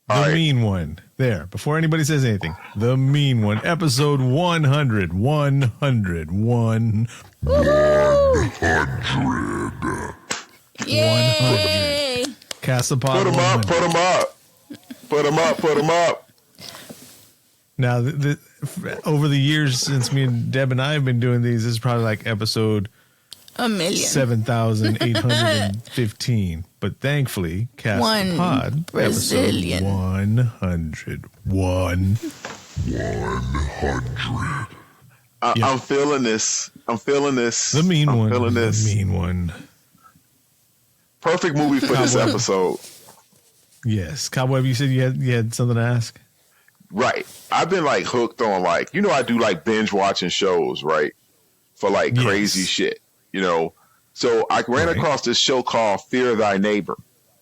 The right. mean one. There. Before anybody says anything. The mean one. Episode 100. 100. 100. Yay! Castapod. Put them up. Put them up. Put them up. Put them up. Now, over the years since me and Deb and I have been doing these, this is probably like episode 7,815. But thankfully, Castapod Brazilian. episode 100. 100. I'm feeling this. I'm feeling this. The mean I'm one. Feeling this. The mean one. Perfect movie for this episode. Yes. Cobweb, you said you had something to ask? Right. I've been like hooked on like, I do like binge watching shows, right? For like crazy shit, So I ran across this show called Fear Thy Neighbor.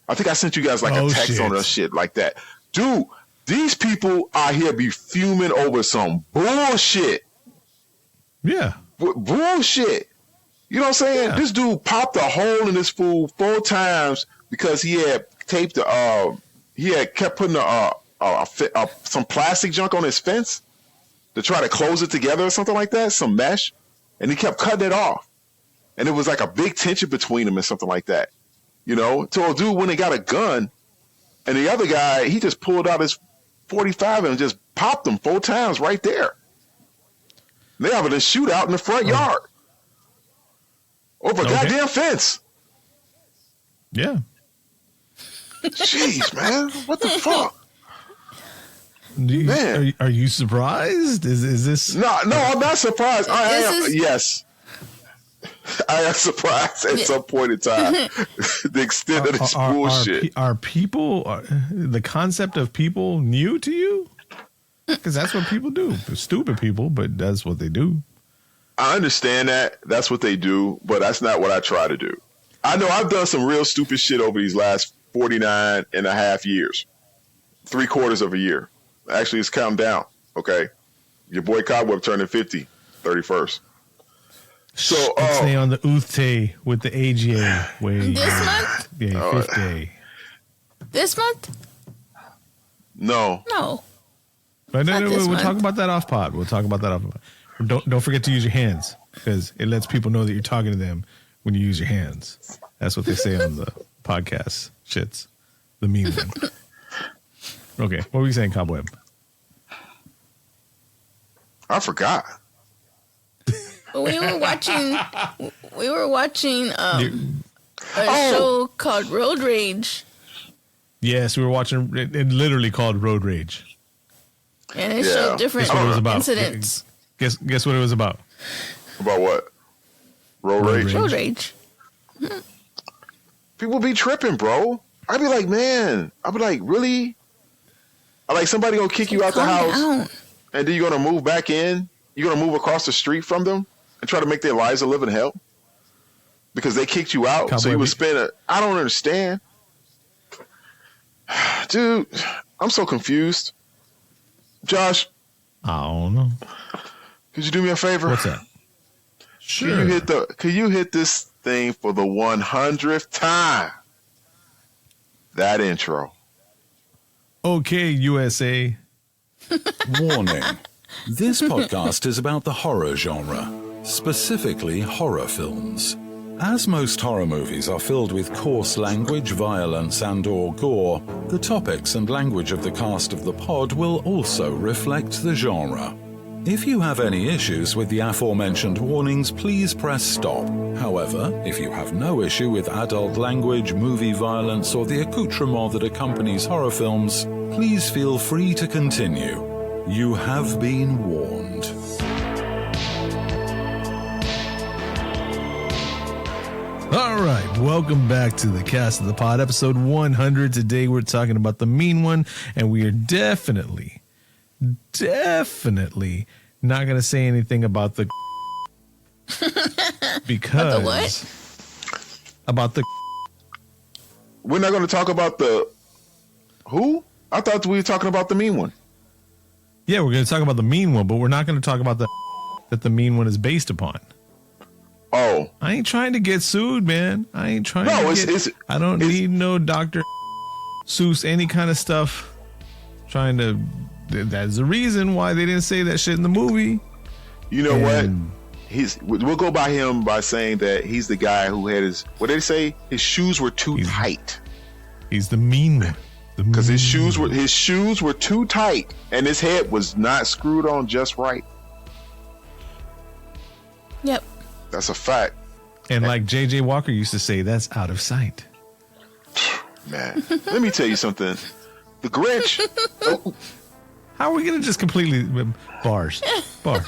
I think I sent you guys like a text on this shit like that. Dude, these people out here be fuming over some bullshit. Yeah. Bullshit. You know what I'm saying? Yeah. This dude popped a hole in his food 4 times because he had taped kept putting some plastic junk on his fence to try to close it together or something like that, some mesh, and he kept cutting it off. And it was like a big tension between them and something like that. So a dude when he got a gun, and the other guy, he just pulled out his 45 and just popped him 4 times right there. They having a shootout in the front yard over a goddamn fence. Yeah. Jeez, man, what the fuck? Man, are you surprised? Is this? No, I'm not surprised. I am. Yes, I am surprised at some point in time. The extent of this bullshit. Are people the concept of people new to you? Because that's what people do. They're stupid people, but that's what they do. I understand that. That's what they do, but that's not what I try to do. I know I've done some real stupid shit over these last 49 and a half years. 3/4 of a year. Actually, it's counting down. Okay. Your boy Cobweb turning 50, 31st. So, stay on the Uthte with the AGA way. This month? Yeah, 50. This month? No. But no, we'll talk about that off pod. We'll talk about that off pod. Don't forget to use your hands because it lets people know that you're talking to them when you use your hands. That's what they say on the podcast. Shits. The mean one. Okay, what were you saying, Cobweb? I forgot. We were watching a show called Road Rage. Yes, we were watching it literally called Road Rage. And it showed different incidents. Guess what it was about? About what? Road Rage? Road Rage. People be tripping, bro. I'd be like, man. I'd be like, really? Like somebody gonna kick you out the house and then you're gonna move back in? You're gonna move across the street from them and try to make their lives a living hell? Because they kicked you out, so you would spend I don't understand. Dude, I'm so confused. Josh. I don't know. Could you do me a favor? What's that? Sure. Could you hit this thing for the 100th time? That intro. Okay, USA. Warning. This podcast is about the horror genre, specifically horror films. As most horror movies are filled with coarse language, violence, and/or gore, the topics and language of the cast of the pod will also reflect the genre. If you have any issues with the aforementioned warnings, please press stop. However, if you have no issue with adult language, movie violence, or the accoutrement that accompanies horror films, please feel free to continue. You have been warned. All right, welcome back to the Cast of the Pod, episode 100. Today we're talking about the mean one, and we are definitely not going to say anything about the because about the what? About the we're not going to talk about the who? I thought we were talking about the mean one. Yeah, we're going to talk about the mean one, but we're not going to talk about that the mean one is based upon. Oh, I ain't trying to get sued, man. I ain't trying. I don't need no Dr. Seuss, any kind of stuff trying to. That's the reason why they didn't say that shit in the movie. You know what? We'll go by him by saying that he's the guy who had what did they say? His shoes were too tight. He's the mean one. Because his shoes were too tight and his head was not screwed on just right. Yep. That's a fact. And like J.J. Walker used to say, that's out of sight. Man, let me tell you something. The Grinch. How are we going to just completely bars? Bars.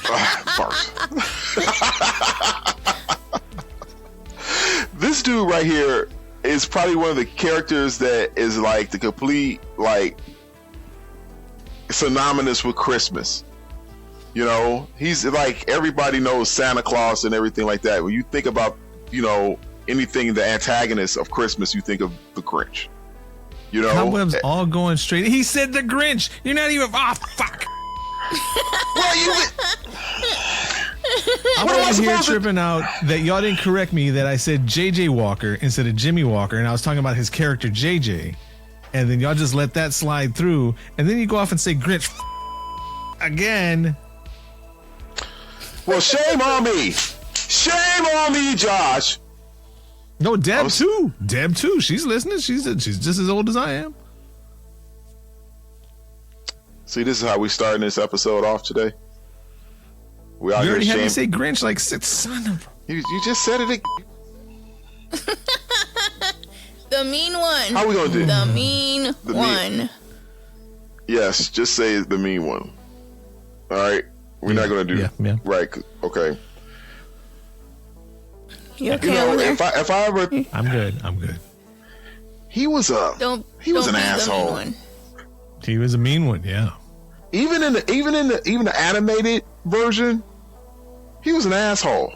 This dude right here is probably one of the characters that is like the complete, like, synonymous with Christmas. You know, he's like, everybody knows Santa Claus and everything like that. When you think about, you know, anything the antagonist of Christmas, you think of the Grinch. You know, Cobweb's all going straight. He said the Grinch. You're not even. Oh, fuck. Well, I'm over here tripping out that y'all didn't correct me that I said J.J. Walker instead of Jimmy Walker, and I was talking about his character J.J. And then y'all just let that slide through, and then you go off and say Grinch again. Well, shame on me. Shame on me, Josh. No, Deb too. Deb too. She's listening. She's just as old as I am. See, this is how we starting this episode off today. We You already had me say Grinch like son of. You just said it. The mean one. How we gonna do? The mean one. Yes, just say the mean one. All right, we're not gonna do. Yeah. Right. Okay. You okay You know, over there? if I ever, I'm good. he was an Don't be asshole. The mean one. He was a mean one. Yeah. Even the animated version, he was an asshole.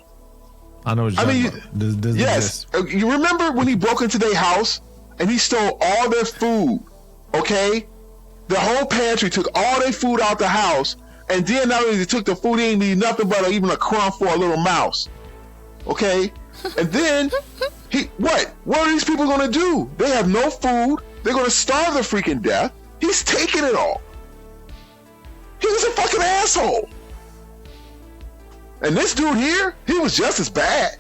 I know what you're talking about. Does yes. You remember when he broke into their house and he stole all their food? Okay, the whole pantry, took all their food out the house, and then not only they took the food, he didn't need nothing but even a crumb for a little mouse. Okay, and then what are these people gonna do? They have no food. They're gonna starve to freaking death. He's taking it all. He was a fucking asshole. And this dude here, he was just as bad.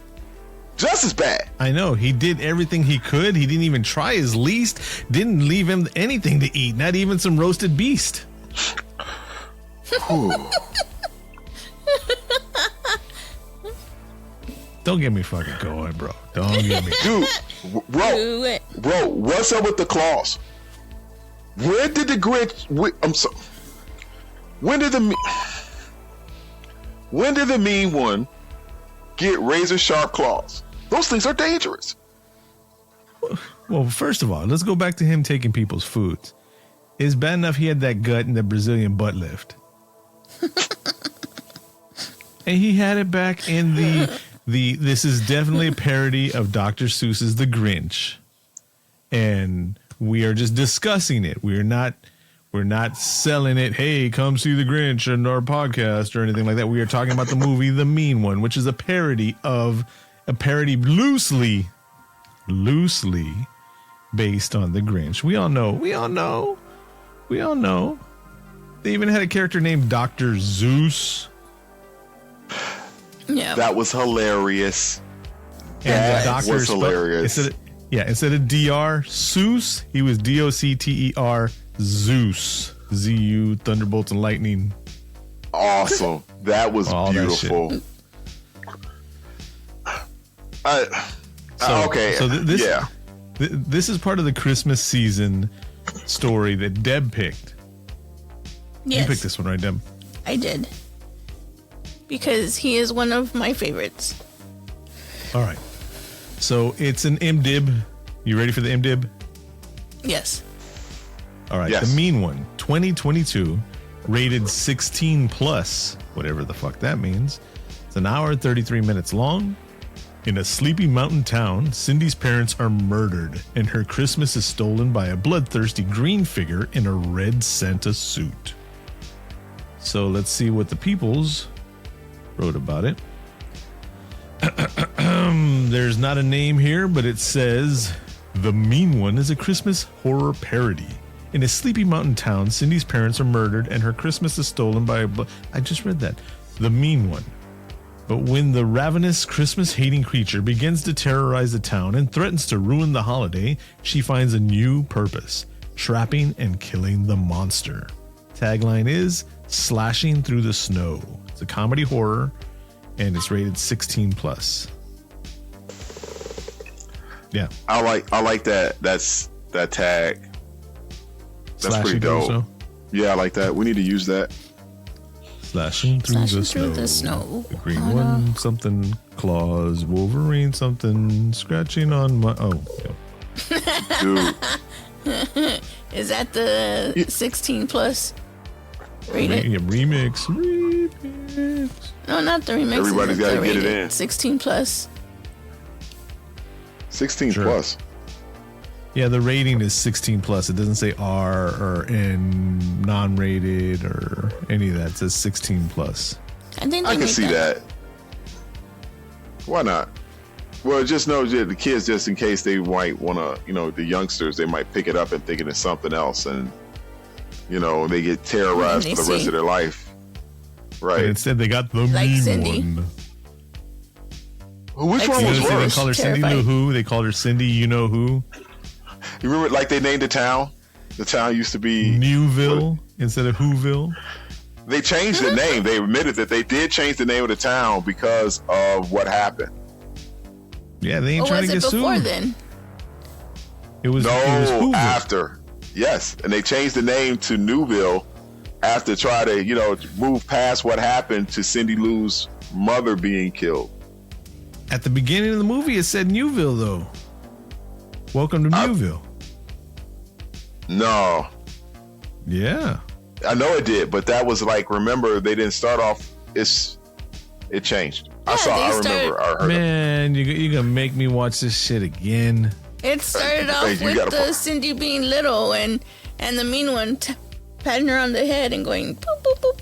Just as bad. I know. He did everything he could. He didn't even try his least. Didn't leave him anything to eat. Not even some roasted beast. Don't get me fucking going, bro. Don't get me. Dude, bro, what's up with the claws? Where did the Grinch? I'm sorry. When did the mean one get razor sharp claws? Those things are dangerous. Well, first of all, let's go back to him taking people's foods. It's bad enough he had that gut and the Brazilian butt lift. And he had it back in this is definitely a parody of Dr. Seuss's The Grinch. And we are just discussing it. We're not selling it. Hey, come see The Grinch in our podcast or anything like that. We are talking about the movie The Mean One, which is a parody loosely based on The Grinch. We all know. They even had a character named Dr. Zeus. Yeah. That was hilarious. And that the doctor was hilarious. Instead of Dr. Seuss, he was Docter Zeus. ZU, Thunderbolts and Lightning. Awesome. That was beautiful. This is part of the Christmas season story that Deb picked. Yes. You picked this one, right, Deb? I did. Because he is one of my favorites. All right. So it's an MDib. You ready for the MDib? Yes. All right. Yes. The Mean One, 2022, rated 16 plus, whatever the fuck that means. It's an hour and 33 minutes long. In a sleepy mountain town, Cindy's parents are murdered, and her Christmas is stolen by a bloodthirsty green figure in a red Santa suit. So let's see what the peoples wrote about it. There's not a name here, but it says The Mean One is a Christmas horror parody In a sleepy mountain town, Cindy's parents are murdered and her Christmas is stolen by I just read that. The mean one. But when the ravenous Christmas-hating creature begins to terrorize the town and threatens to ruin the holiday, she finds a new purpose: trapping and killing the monster. Tagline is slashing through the snow. It's a comedy horror and it's rated 16 plus. Yeah. I like that. That's that tag. That's Slashing pretty through the dope. snow. Yeah, I like that. We need to use that. Slashing through the snow. The green one, something claws. Wolverine, something scratching on my. Oh, yeah. Dude. Is that the 16 plus rated? Remix. No, not the remix. Everybody's got to get it in. 16 plus. 16 Sure. plus. Yeah, the rating is 16 plus. It doesn't say R or N, non-rated or any of that. It says 16 plus. I think I can see that. Why not? Well, just know that the kids, just in case they might want to, the youngsters, they might pick it up and thinking it's something else, and they get terrorized for the rest of their life. Right. But instead, they got the Like mean Cindy. one. Which one was They worse? called her Cindy Terrifying. Lou Who. They called her Cindy You Know Who. You remember, like they named the town? The town used to be Newville instead of Whoville. They changed the name. They admitted that they did change the name of the town because of what happened. Yeah, they ain't Or trying was to it get before sued. then? It was No, Whoville. after. Yes, and they changed the name to Newville after try to, move past what happened to Cindy Lou's mother being killed. At the beginning of the movie, it said Newville, though. Welcome to Newville. No, Yeah. I know it did, but that was like, remember, they didn't start off. It changed. Yeah, I they remember. I heard it. Man, you're going to make me watch this shit again. It started off you with gotta the Cindy being little and the mean one patting her on the head and going boop boop boop.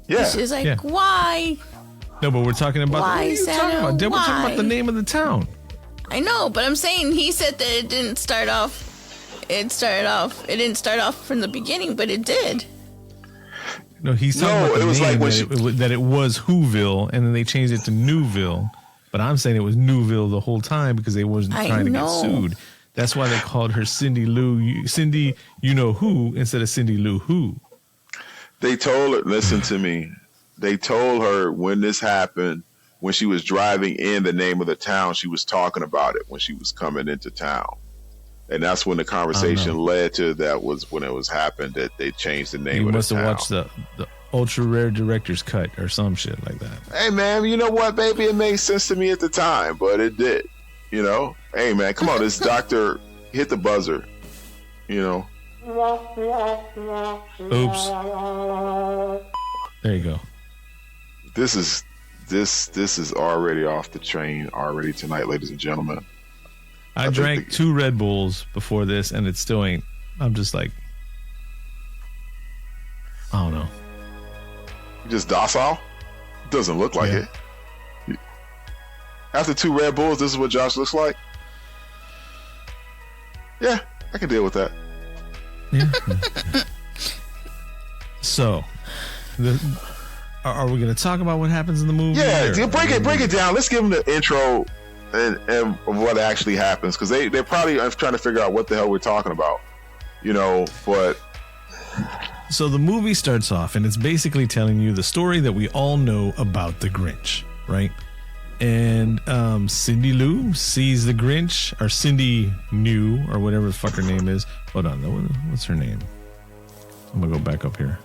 Yeah, She's like, Yeah. why? No, but we're talking about Why, what are you talking Santa? about? Then we're talking Why? about the name of the town. I know, but I'm saying he said that it didn't start off. It didn't start off from the beginning, but it did. No, he's talking No, about the it was name like that it was Whoville, and then they changed it to Newville. But I'm saying it was Newville the whole time because they wasn't I trying to get know. sued. That's why they called her Cindy You Know Who instead of Cindy Lou Who. they told her. Listen to me. They told her when this happened, when she was driving in the name of the town, she was talking about it when she was coming into town. And that's when the conversation led to that was when it was happened that they changed the name You of the must town. have watched the ultra rare director's cut or some shit like that. Hey, man, you know what, baby? It made sense to me at the time, but it did. Hey, man, come on. This doctor hit the buzzer. Oops. There you go. This is already off the chain already tonight, ladies and gentlemen. I drank 2 Red Bulls before this, and it still ain't. I'm just like, I don't know. You just docile? Doesn't look like Yeah. it. After 2 Red Bulls, this is what Josh looks like? Yeah, I can deal with that. Yeah. So, are we going to talk about what happens in the movie? Yeah, or- break it down. Let's give them the intro and of what actually happens, because they're probably trying to figure out what the hell we're talking about. But So the movie starts off, and it's basically telling you the story that we all know about the Grinch, right? And Cindy Lou sees the Grinch, or Cindy New, or whatever the fuck her name is. Hold on, what's her name? I'm gonna go back up here.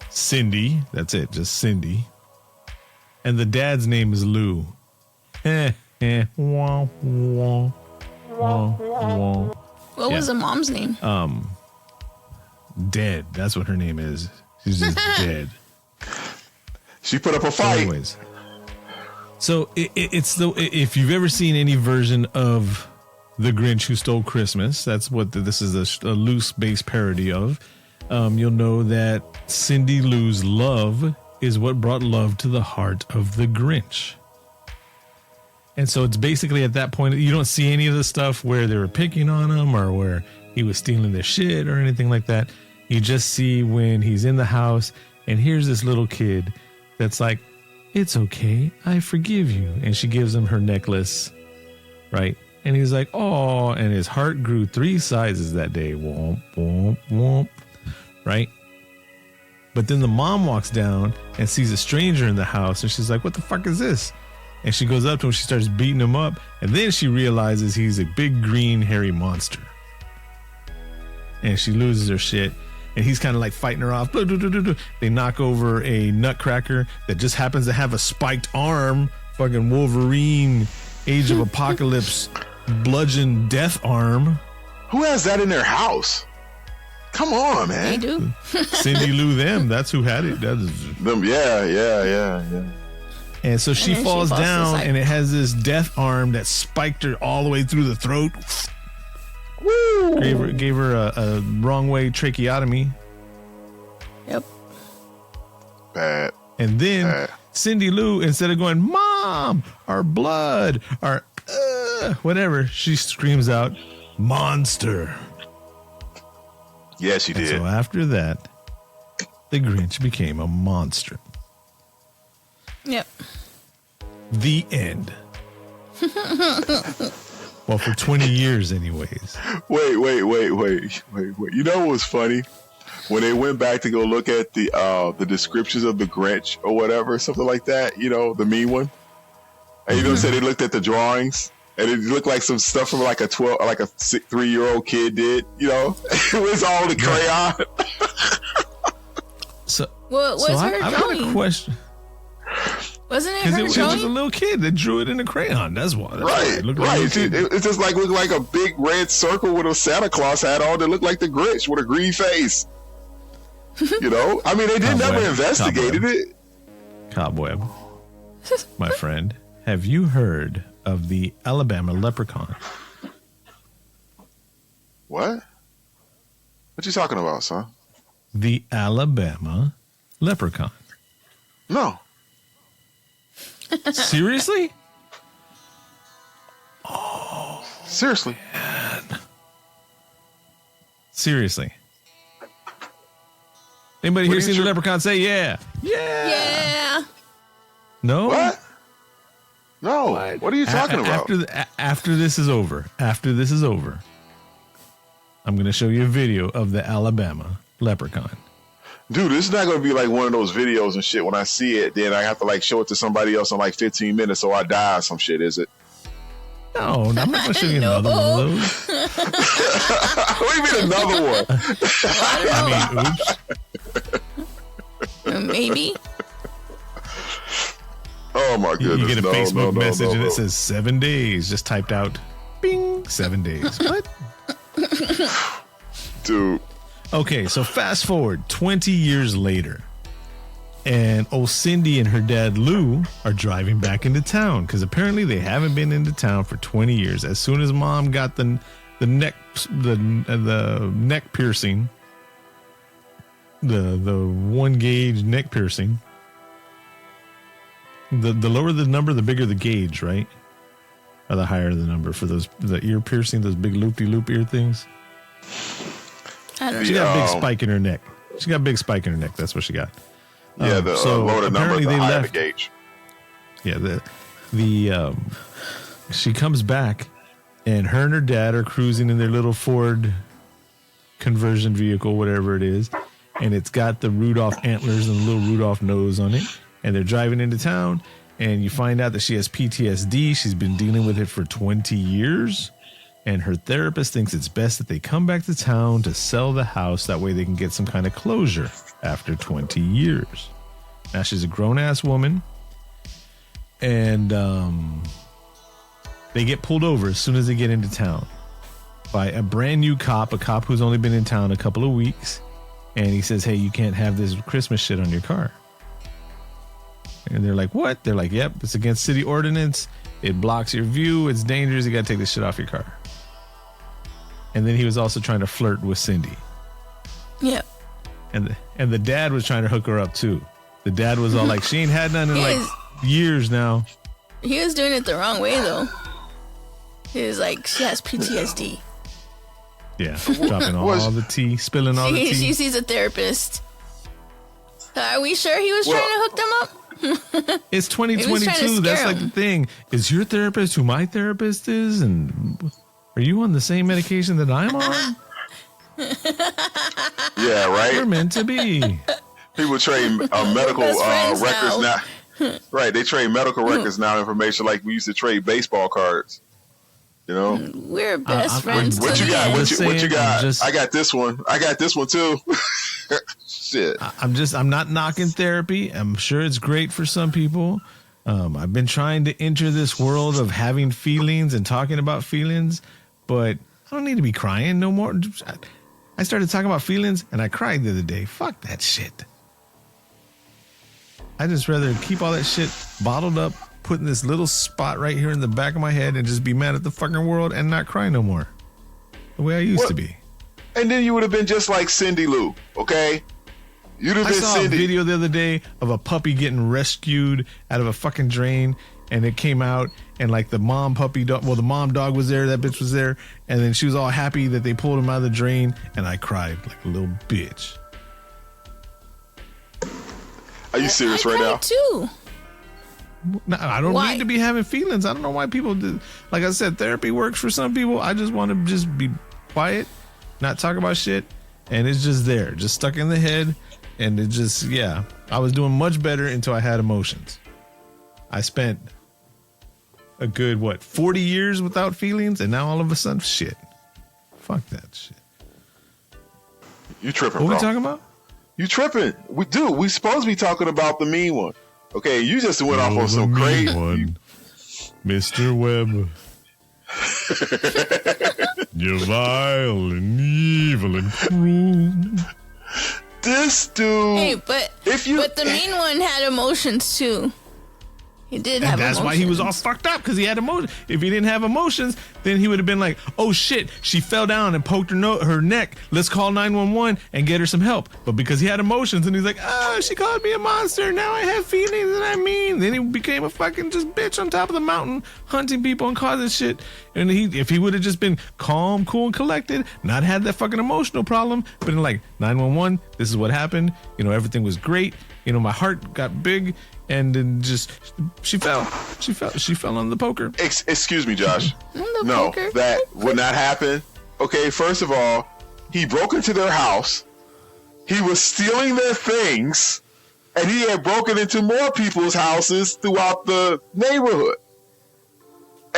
Cindy, that's it, just Cindy. And the dad's name is Lou. Wah, wah, wah, wah. What was the mom's name? Dead, that's what her name is. She's just dead. she put up a So fight. anyways, so it's if you've ever seen any version of The Grinch Who Stole Christmas, that's what this is a loose base parody of. You'll know that Cindy Lou's love is what brought love to the heart of the Grinch. And so it's basically at that point, you don't see any of the stuff where they were picking on him or where he was stealing their shit or anything like that. You just see when he's in the house and here's this little kid that's like, it's okay, I forgive you. And she gives him her necklace, right? And he's like, oh, and his heart grew 3 sizes that day. Womp, womp, womp, right? But then the mom walks down and sees a stranger in the house and she's like, what the fuck is this? And she goes up to him, she starts beating him up, and then she realizes he's a big green hairy monster. And she loses her shit, and he's kind of like fighting her off. They knock over a nutcracker that just happens to have a spiked arm, fucking Wolverine, Age of Apocalypse, bludgeon death arm. Who has that in their house? Come on, man. They do. Cindy Lou them, that's who had it. That is Them, yeah. And so she then falls she falls to the down, side. and it has this death arm that spiked her all the way through the throat. Woo! Gave her a wrong way tracheotomy. Yep. Bad. And then Cindy Lou, instead of going, Mom, our blood, our whatever, she screams out, monster. Yeah, she And did. so after that, the Grinch became a monster. Yep. The end. Well, for 20 years anyways. Wait. You know what was funny? When they went back to go look at the descriptions of the Grinch or whatever, something like that, you know, the mean one. And you know, said they looked at the drawings and it looked like some stuff from like a 3-year-old kid did, you know? It was all the crayon. So, What was her I've got a drawing? question. Wasn't it Because her it was a drawing? little kid that drew it in a crayon. That's why. That's why Right, it looked like a right. little kid. It just like looked like a big red circle with a Santa Claus hat on that looked like the Grinch with a green face. You know? I mean, they did never Cobweb. investigated it. Cobweb, my friend, have you heard of the Alabama leprechaun? What? What you talking about, son? The Alabama leprechaun. No. Seriously? Seriously. Seriously. Anybody What here are you seen the tr- leprechaun? Say yeah. Yeah. No? What? No. What are you talking about? After this is over, I'm going to show you a video of the Alabama leprechaun. Dude, this is not going to be like one of those videos and shit. When I see it, then I have to like show it to somebody else in like 15 minutes so I die or some shit, is it? No, I'm not going to show you No. another one of those. What do you mean another one? I mean, oops. Maybe. Oh my You goodness. get a No, Facebook no, no, message no, and no. it says 7 days, just typed out, bing, 7 days. What? Dude. Okay, so fast forward 20 years later, and old Cindy and her dad Lou are driving back into town because apparently they haven't been into town for 20 years. As soon as Mom got the neck piercing, the 1 gauge neck piercing, the lower the number, the bigger the gauge, right? Or the higher the number for the ear piercing, those big loop-de-loop ear things. I don't She know. got a big spike in her neck. She got a big spike in her neck. That's what she got. Yeah, the so lower the number, apparently the they higher left. the gauge. Yeah, she comes back, and her and her dad are cruising in their little Ford conversion vehicle, whatever it is, and it's got the Rudolph antlers and the little Rudolph nose on it, and they're driving into town, and you find out that she has PTSD. She's been dealing with it for 20 years. And her therapist thinks it's best that they come back to town to sell the house. That way they can get some kind of closure after 20 years. Now she's a grown-ass woman. And they get pulled over as soon as they get into town by a brand new cop, a cop who's only been in town a couple of weeks. And he says, hey, you can't have this Christmas shit on your car. And they're like, what? They're like, yep, it's against city ordinance. It blocks your view. It's dangerous. You got to take this shit off your car. And then he was also trying to flirt with Cindy. Yep. And the dad was trying to hook her up too. The dad was all like, she ain't had none in like Yes. years now. He was doing it the wrong way though. He was like, she has PTSD. Yeah, dropping all the tea, spilling all the tea. She sees a therapist. Are we sure he was trying to hook them up? It's 2022. That's like the thing. Is your therapist who my therapist is? And are you on the same medication that I'm on? Yeah, right. We're meant to be. People trade medical records now. Right, they trade medical records now. Information like we used to trade baseball cards. You know, we're best friends. What you got? What you got? I got this one. I got this one too. Shit. I'm not knocking therapy. I'm sure it's great for some people. I've been trying to enter this world of having feelings and talking about feelings, but I don't need to be crying no more. I started talking about feelings and I cried the other day. Fuck that shit. I just rather keep all that shit bottled up, put in this little spot right here in the back of my head and just be mad at the fucking world and not cry no more. The way I used to be. And then you would have been just like Cindy Lou, okay? You'd have been Cindy. I saw a video the other day of a puppy getting rescued out of a fucking drain, and it came out, and like the mom puppy dog, well, the mom dog was there, that bitch was there, and then she was all happy that they pulled him out of the drain, and I cried like a little bitch. Are you serious right now? Too. No, I don't need to be having feelings. I don't know why people do. Like I said, therapy works for some people. I just want to just be quiet, not talk about shit, and it's just there, just stuck in the head, and it just, yeah. I was doing much better until I had emotions. I spent a good, 40 years without feelings, and now all of a sudden, shit. Fuck that shit. You tripping, what bro. What we talking about? You tripping. We supposed to be talking about the mean one. Okay, you just went off on some crazy one. Mr. Webb. You're vile and evil and cruel. This dude. Hey, but the mean one had emotions too. He did have emotions. That's why he was all fucked up, because he had emotions. If he didn't have emotions, then he would have been like, oh shit, she fell down and poked her neck. Let's call 911 and get her some help. But because he had emotions and he's like, she called me a monster. Now I have feelings and I mean. Then he became a fucking just bitch on top of the mountain, hunting people and causing shit. And if he would have just been calm, cool, and collected, not had that fucking emotional problem, but in like 911, this is what happened. Everything was great. My heart got big. And then she fell on the poker. Excuse me, Josh. No, poker. That would not happen. Okay, first of all, he broke into their house. He was stealing their things, and he had broken into more people's houses throughout the neighborhood.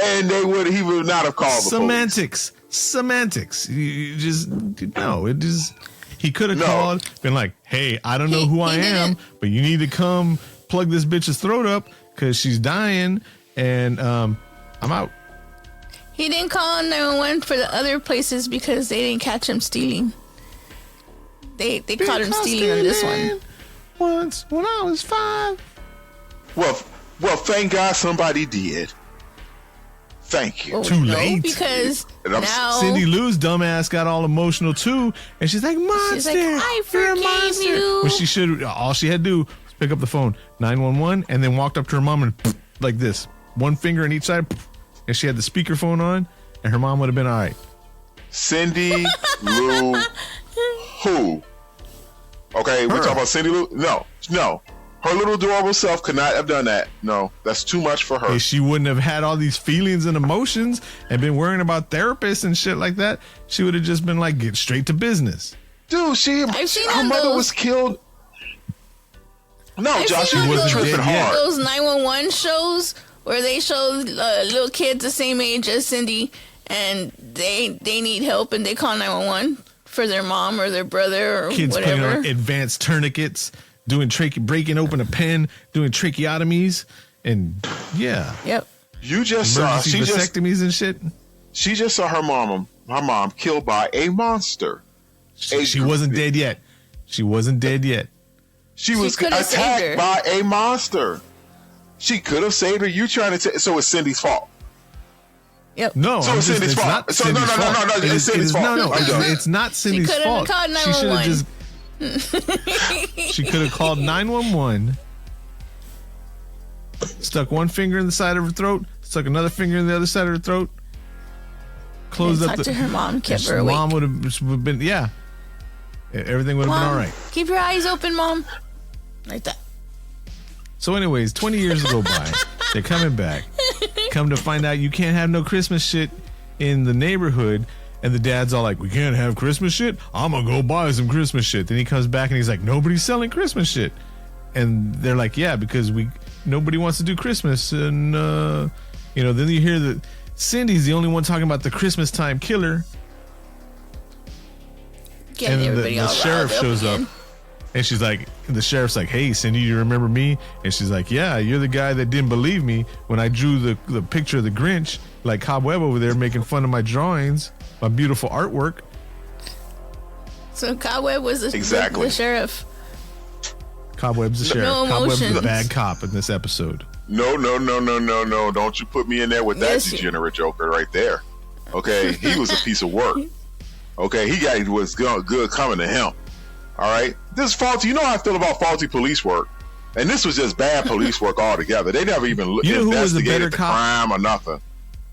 And he would not have called the police. Semantics. You just no. It just he could have called, been like, "Hey, I don't know who I am, but you need to come." Plug this bitch's throat up because she's dying, and I'm out. He didn't call 911 for the other places because they didn't catch him stealing. They caught him stealing on this one. Once when I was 5. Well, thank God somebody did. Thank you. Too late. Because now Cindy Lou's dumbass got all emotional too, and she's like, "Monster, she's like, I forgave you." When she should, all she had to do. Pick up the phone, 911, and then walked up to her mom and like this, one finger on each side, and she had the speakerphone on, and her mom would have been all right. Cindy Lou, who? Okay, we're talking about Cindy Lou. No, her little adorable self could not have done that. No, that's too much for her. Hey, she wouldn't have had all these feelings and emotions and been worrying about therapists and shit like that. She would have just been like, get straight to business. Dude, her mother was killed. No, Josh, you was tripping hard. Those 911 shows where they show little kids the same age as Cindy, and they need help, and they call 911 for their mom or their brother or kids whatever. Kids putting on advanced tourniquets, doing breaking open a pen, doing tracheotomies, and yeah. Yep. You just saw vasectomies and shit. She just saw her mom killed by a monster. She wasn't dead yet. She wasn't dead yet. She was attacked by a monster. She could have saved her. You trying to so it's Cindy's fault. Yep. No, so it's Cindy's fault. So no, it's Cindy's fault. No, it's not Cindy's fault. She should have called 911. She could have called 911 stuck one finger in the side of her throat, stuck another finger in the other side of her throat, closed up. Talked to her mom, kept her her awake. mom would have been, yeah. Everything would have been all right. Keep your eyes open, Mom. Like that. So anyways, 20 years go by. They're coming back. Come to find out you can't have no Christmas shit in the neighborhood. And the dad's all like, we can't have Christmas shit? I'm going to go buy some Christmas shit. Then he comes back and he's like, nobody's selling Christmas shit. And they're like, yeah, because nobody wants to do Christmas. And, then you hear that Cindy's the only one talking about the Christmas time killer. Getting and everybody the all sheriff riled shows again. up. And she's like, the sheriff's like, hey, Cindy, you remember me? And she's like, yeah, you're the guy that didn't believe me when I drew the picture of the Grinch, like Cobweb over there making fun of my drawings, my beautiful artwork. So Cobweb was Exactly. the sheriff. Cobweb's the sheriff. No Cobweb's the emotions. bad cop in this episode. No. Don't you put me in there with that Yes, degenerate Joker right there. Okay, he was a piece of work. Okay, he got what's good coming to him. All right, this is faulty. You know how I feel about faulty police work, and this was just bad police work altogether. They never even investigated the crime or nothing.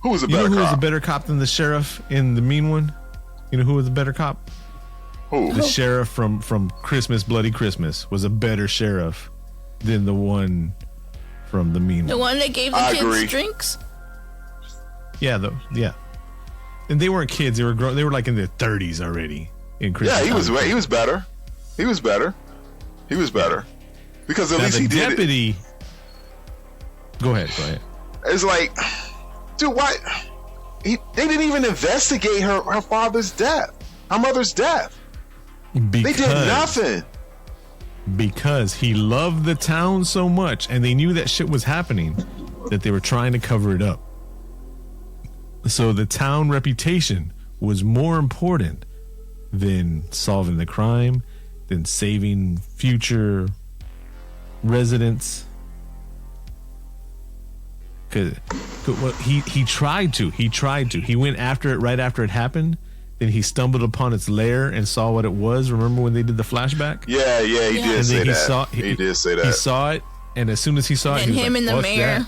Who was a better cop? Who was a better cop than the sheriff in the mean one? You know who was a better cop? Who? The sheriff from Christmas, Bloody Christmas was a better sheriff than the one from the mean The one. one that gave the I kids agree. drinks? Yeah. And they weren't kids. They were grown. They were like in their 30s already. In Christmas Yeah, he was time. better. He was better because at Now, least the he did it. deputy. Go ahead. It's like, dude, why? They didn't even investigate her father's death, her mother's death. They did nothing. Because he loved the town so much, and they knew that shit was happening, that they were trying to cover it up. So the town reputation was more important than solving the crime, than saving future residents. Cause he tried to. He went after it right after it happened. Then he stumbled upon its lair and saw what it was. Remember when they did the flashback? Yeah, he did And say then that. He did say that. He saw it, and as soon as he saw it, And he was him like, and the "What's mayor."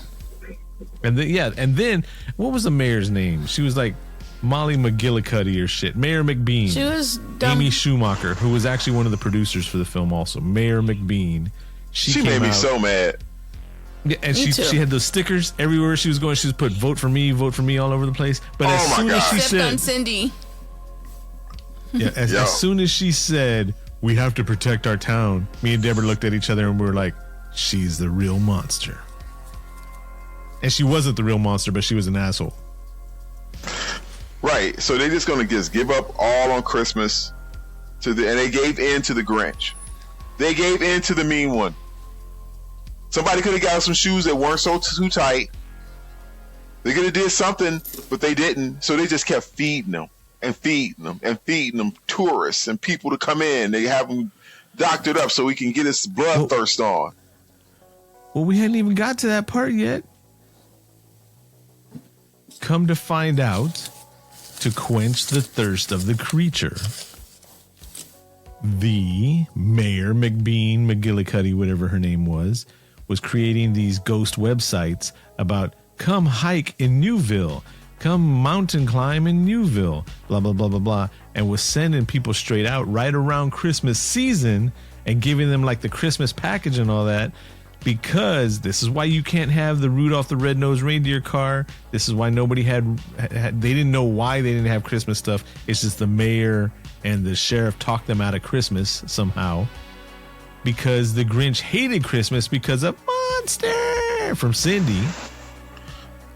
that?" And then what was the mayor's name? She was like Molly McGillicuddy or shit. Mayor McBean. She was dumb. Amy Schumacher, who was actually one of the producers for the film, also Mayor McBean. She made me so mad. Yeah, and Me too. she had those stickers everywhere she was going. She was put vote for me all over the place. But as Oh my soon as God. she Except on said, Cindy. yeah, as soon as she said, we have to protect our town, me and Deborah looked at each other and we were like, she's the real monster. And she wasn't the real monster, but she was an asshole. Right. So they're just gonna give up all on Christmas and they gave in to the Grinch. They gave in to the mean one. Somebody could have got some shoes that weren't too tight. They could have did something, but they didn't. So they just kept feeding them and feeding them and feeding them tourists and people to come in. They have them doctored up so we can get his bloodthirst on. Well, we hadn't even got to that part yet. Come to find out, to quench the thirst of the creature, the Mayor McBean, McGillicuddy, whatever her name was creating these ghost websites about come hike in Newville, come mountain climb in Newville, blah, blah, blah, blah, blah, and was sending people straight out right around Christmas season and giving them like the Christmas package and all that. Because this is why you can't have the Rudolph the Red-Nosed Reindeer car. This is why nobody had they didn't know why they didn't have Christmas stuff. It's just the mayor and the sheriff talked them out of Christmas somehow. Because the Grinch hated Christmas because of Monster from Cindy.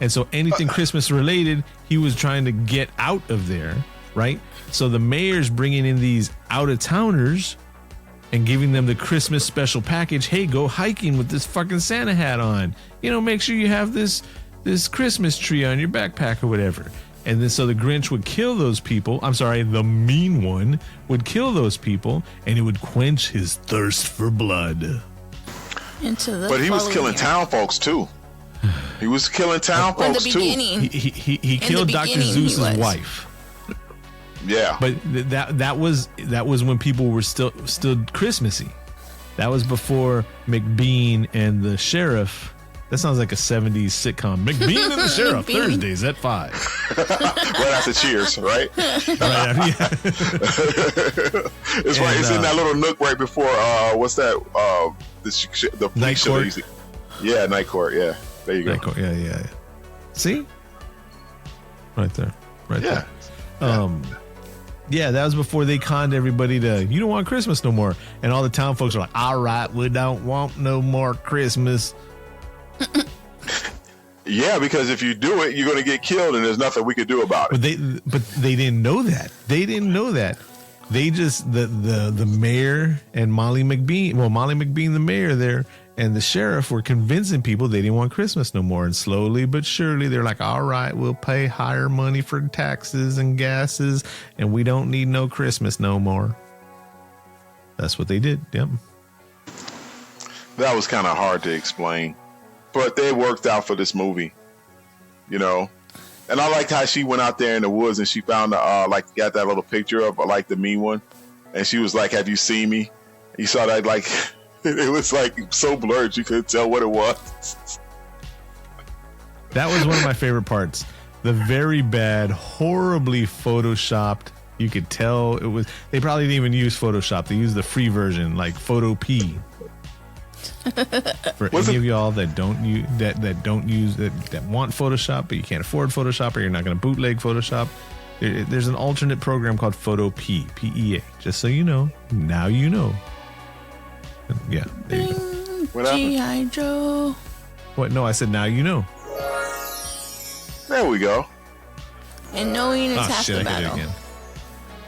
And so anything Christmas related, he was trying to get out of there, right? So the mayor's bringing in these out-of-towners and giving them the Christmas special package. Hey, go hiking with this fucking Santa hat on. You know, make sure you have this Christmas tree on your backpack or whatever. And then so the Grinch would kill those people. I'm sorry, the mean one would kill those people and it would quench his thirst for blood. But he was killing town folks too. He was killing town folks too. He killed Dr. Zeus's wife. Yeah. But that was when people were still Christmassy. That was before McBean and the sheriff That sounds like a 70s sitcom. McBean and the Sheriff, McBean. Thursdays at 5. Right after Cheers, right? Right, yeah. It's right. It's in that little nook right before. What's that? The Night show Court. they used to- Yeah, Night Court. Yeah, there you go. Night Court. Yeah. See? Right there. Right Yeah. there. Yeah, that was before they conned everybody to, you don't want Christmas no more. And all the town folks are like, all right, we don't want no more Christmas. Yeah, because if you do it, you're going to get killed, and there's nothing we could do about it. But they didn't know that. They didn't know that. They just the mayor and Molly McBean, the mayor there, and the sheriff were convincing people they didn't want Christmas no more. And slowly but surely, they're like, all right, we'll pay higher money for taxes and gases, and we don't need no Christmas no more. That's what they did. Yep. That was kind of hard to explain, but they worked out for this movie, you know. And I liked how she went out there in the woods and she found got that little picture of like the mean one, and she was like, "Have you seen me?" You saw that, like it was like so blurred you couldn't tell what it was. That was one of my favorite parts. The very bad, horribly photoshopped. You could tell it was. They probably didn't even use Photoshop. They used the free version, like Photo P. For any of y'all that don't use that want Photoshop, but you can't afford Photoshop, or you're not going to bootleg Photoshop, there's an alternate program called Photo P, PEA. Just so you know, now you know. Yeah, there you go. What happened? G.I. Joe. What? No, I said now you know. There we go. And knowing is Oh half shit! the I hit it battle. again.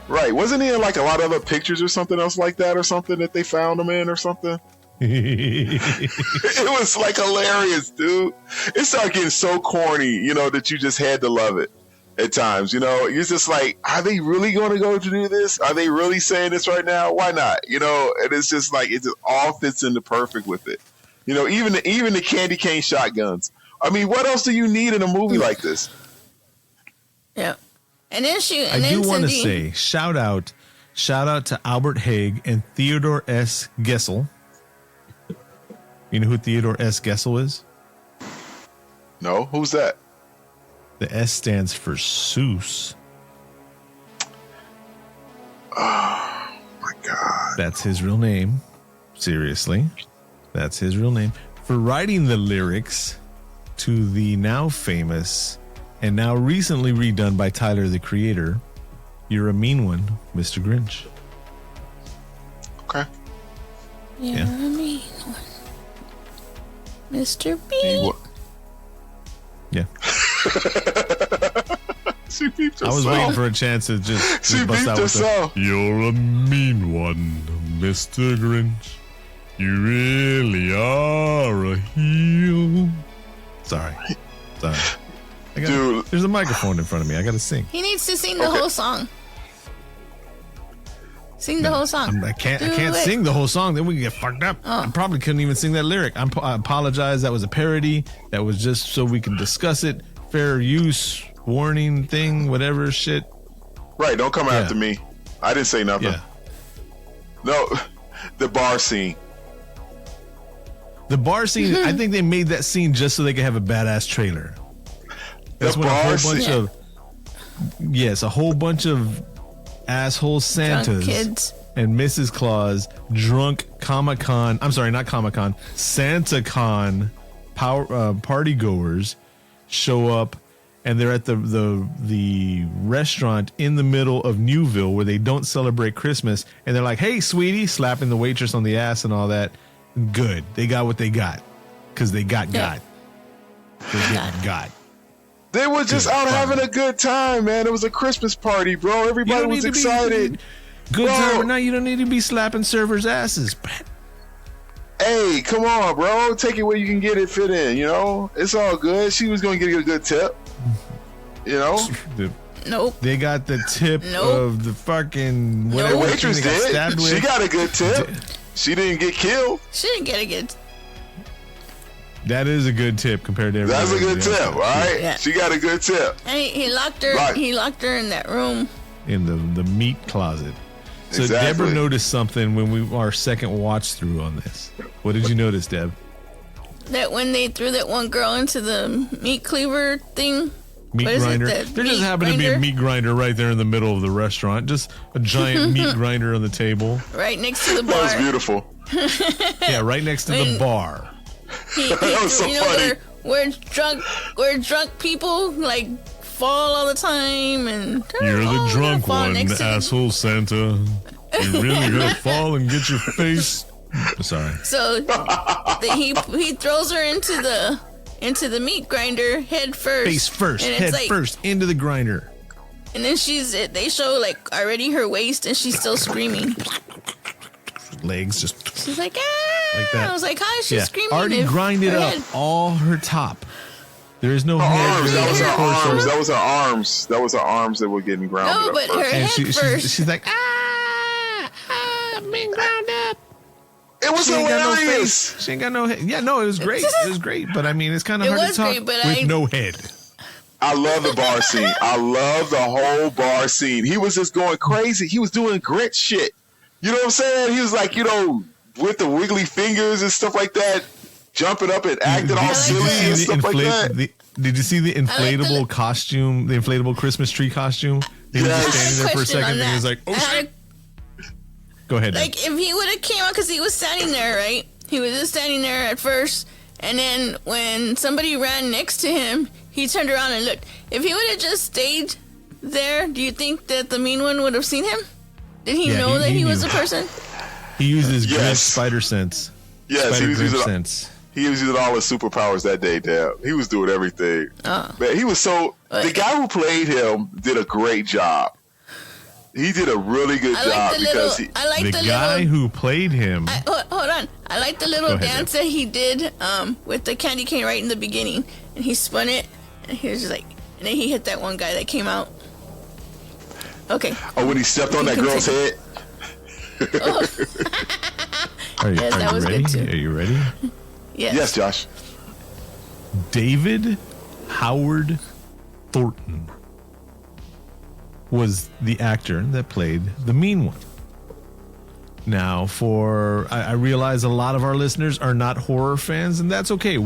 Right? Wasn't he in like a lot of other pictures or something else like that, or something that they found him in, or something? It was like hilarious, dude. It started getting so corny, you know, that you just had to love it at times. You know, you're just like, are they really going to go to do this? Are they really saying this right now? Why not? You know, and it's just like, it just all fits into perfect with it. You know, even the candy cane shotguns. I mean, what else do you need in a movie like this? Yep. And then I do want to say shout out to Albert Haig and Theodore S. Gessel. You know who Theodore S. Gessel is? No, who's that? The S stands for Seuss. Oh my God. That's his real name. Seriously. That's his real name. For writing the lyrics to the now famous and now recently redone by Tyler, the Creator, You're a Mean One, Mr. Grinch. Okay. You're Yeah. a mean one. Mr. B. Yeah. She beeped I was herself. waiting for a chance to just She bust beeped out with herself. You're a mean one, Mr. Grinch. You really are a heel. Sorry. Dude. There's a microphone in front of me. I got to sing. He needs to sing the whole song. Sing the whole song. I can't Do it. sing the whole song. Then we can get fucked up. Oh. I probably couldn't even sing that lyric. I apologize. That was a parody. That was just so we can discuss it. Fair use, warning thing, whatever shit. Right, don't come after me. I didn't say nothing. Yeah. No, the bar scene. The bar scene, I think they made that scene just so they could have a badass trailer. That's when a whole bunch of a whole bunch of asshole Santas Drunk kids. and Mrs. Claus, drunk Comic-Con, I'm sorry, not Comic-Con, Santa-Con party goers show up, and they're at the restaurant in the middle of Newville where they don't celebrate Christmas, and they're like, "Hey, sweetie," slapping the waitress on the ass and all that. Good. They got what they got. Because they got Yeah. God. They got. They were just Good out fun. having a good time, man. It was a Christmas party, bro. Everybody was excited. Good Bro. time or not, you don't need to be slapping servers' asses. Hey, come on, bro. Take it where you can get it fit in, you know? It's all good. She was going to get a good tip. You know? Nope. They got the tip Nope. of the fucking whatever The Nope. waitress thing they got did. stabbed with. She got a good tip. She didn't get killed. She didn't get a good. That is a good tip compared to everybody. That's a good else. tip, all right? Yeah. She got a good tip. And he locked her. Right. He locked her in that room. In the meat closet. So Exactly. Deborah noticed something when our second watch through on this. What did you notice, Deb? that when they threw that one girl into the meat cleaver thing? Meat grinder. There just happened to be a meat grinder right there in the middle of the restaurant. Just a giant meat grinder on the table. Right next to the bar. That was beautiful. Yeah, right next to the bar. That was so funny. Where drunk people like fall all the time, and you're the drunk one, asshole Santa. You're really gonna fall and get your face. Sorry. So he throws her into the meat grinder head first. Face first, and head first into the grinder. And then they show like already her waist, and she's still screaming. Legs just. She's like, ah! Like that. I was like, how is she screaming? Already grinded up all her top. There is no head. Arms. That was her arms. That was her arms. That was her arms that were getting grounded up. No, but her head first. She's like, I'm being ground up. It was hilarious. She ain't got no head. Yeah, no, it was great. It was great, but I mean, it's kind of hard to talk with no head. I love the bar scene. I love the whole bar scene. He was just going crazy. He was doing Grinch shit. You know what I'm saying? He was like, with the wiggly fingers and stuff like that, jumping up and acting all silly and stuff like that. Did you see the inflatable costume, the inflatable Christmas tree costume? He was just standing there for a second and he was like, oh shit. Go ahead. Like, if he would have came out, because he was standing there, right? He was just standing there at first, and then when somebody ran next to him, he turned around and looked. If he would have just stayed there, do you think that the mean one would have seen him? Did he know that he was a person? He uses Grinch spider sense. Yes, he was using sense. He was using all his superpowers that day, Dad. He was doing everything. Man, he was so... The guy who played him did a great job. He did a really good job because the guy who played him. Hold on, I like the little dance that he did with the candy cane right in the beginning, and he spun it, and he was just like, and then he hit that one guy that came out. Okay. Oh, when he stepped on that girl's head. Are you ready? Are you ready? Yes. Yes, Josh. David Howard Thornton was the actor that played the mean one. Now, I realize a lot of our listeners are not horror fans, and that's okay.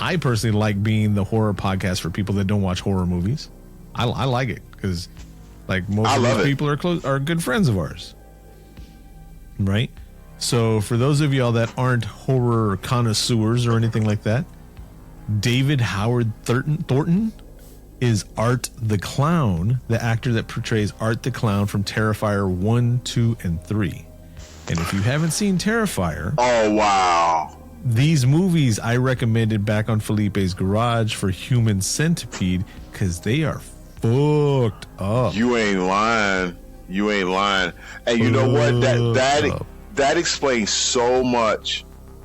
I personally like being the horror podcast for people that don't watch horror movies. I like it because, like, most of those people are good friends of ours, right? So, for those of y'all that aren't horror connoisseurs or anything like that, David Howard Thornton is Art the Clown, the actor that portrays Art the Clown from Terrifier 1, 2, and 3. And if you haven't seen Terrifier... Oh, wow. These movies I recommended back on Felipe's Garage for Human Centipede because they are fucked up. You ain't lying. And you know what? That explains so much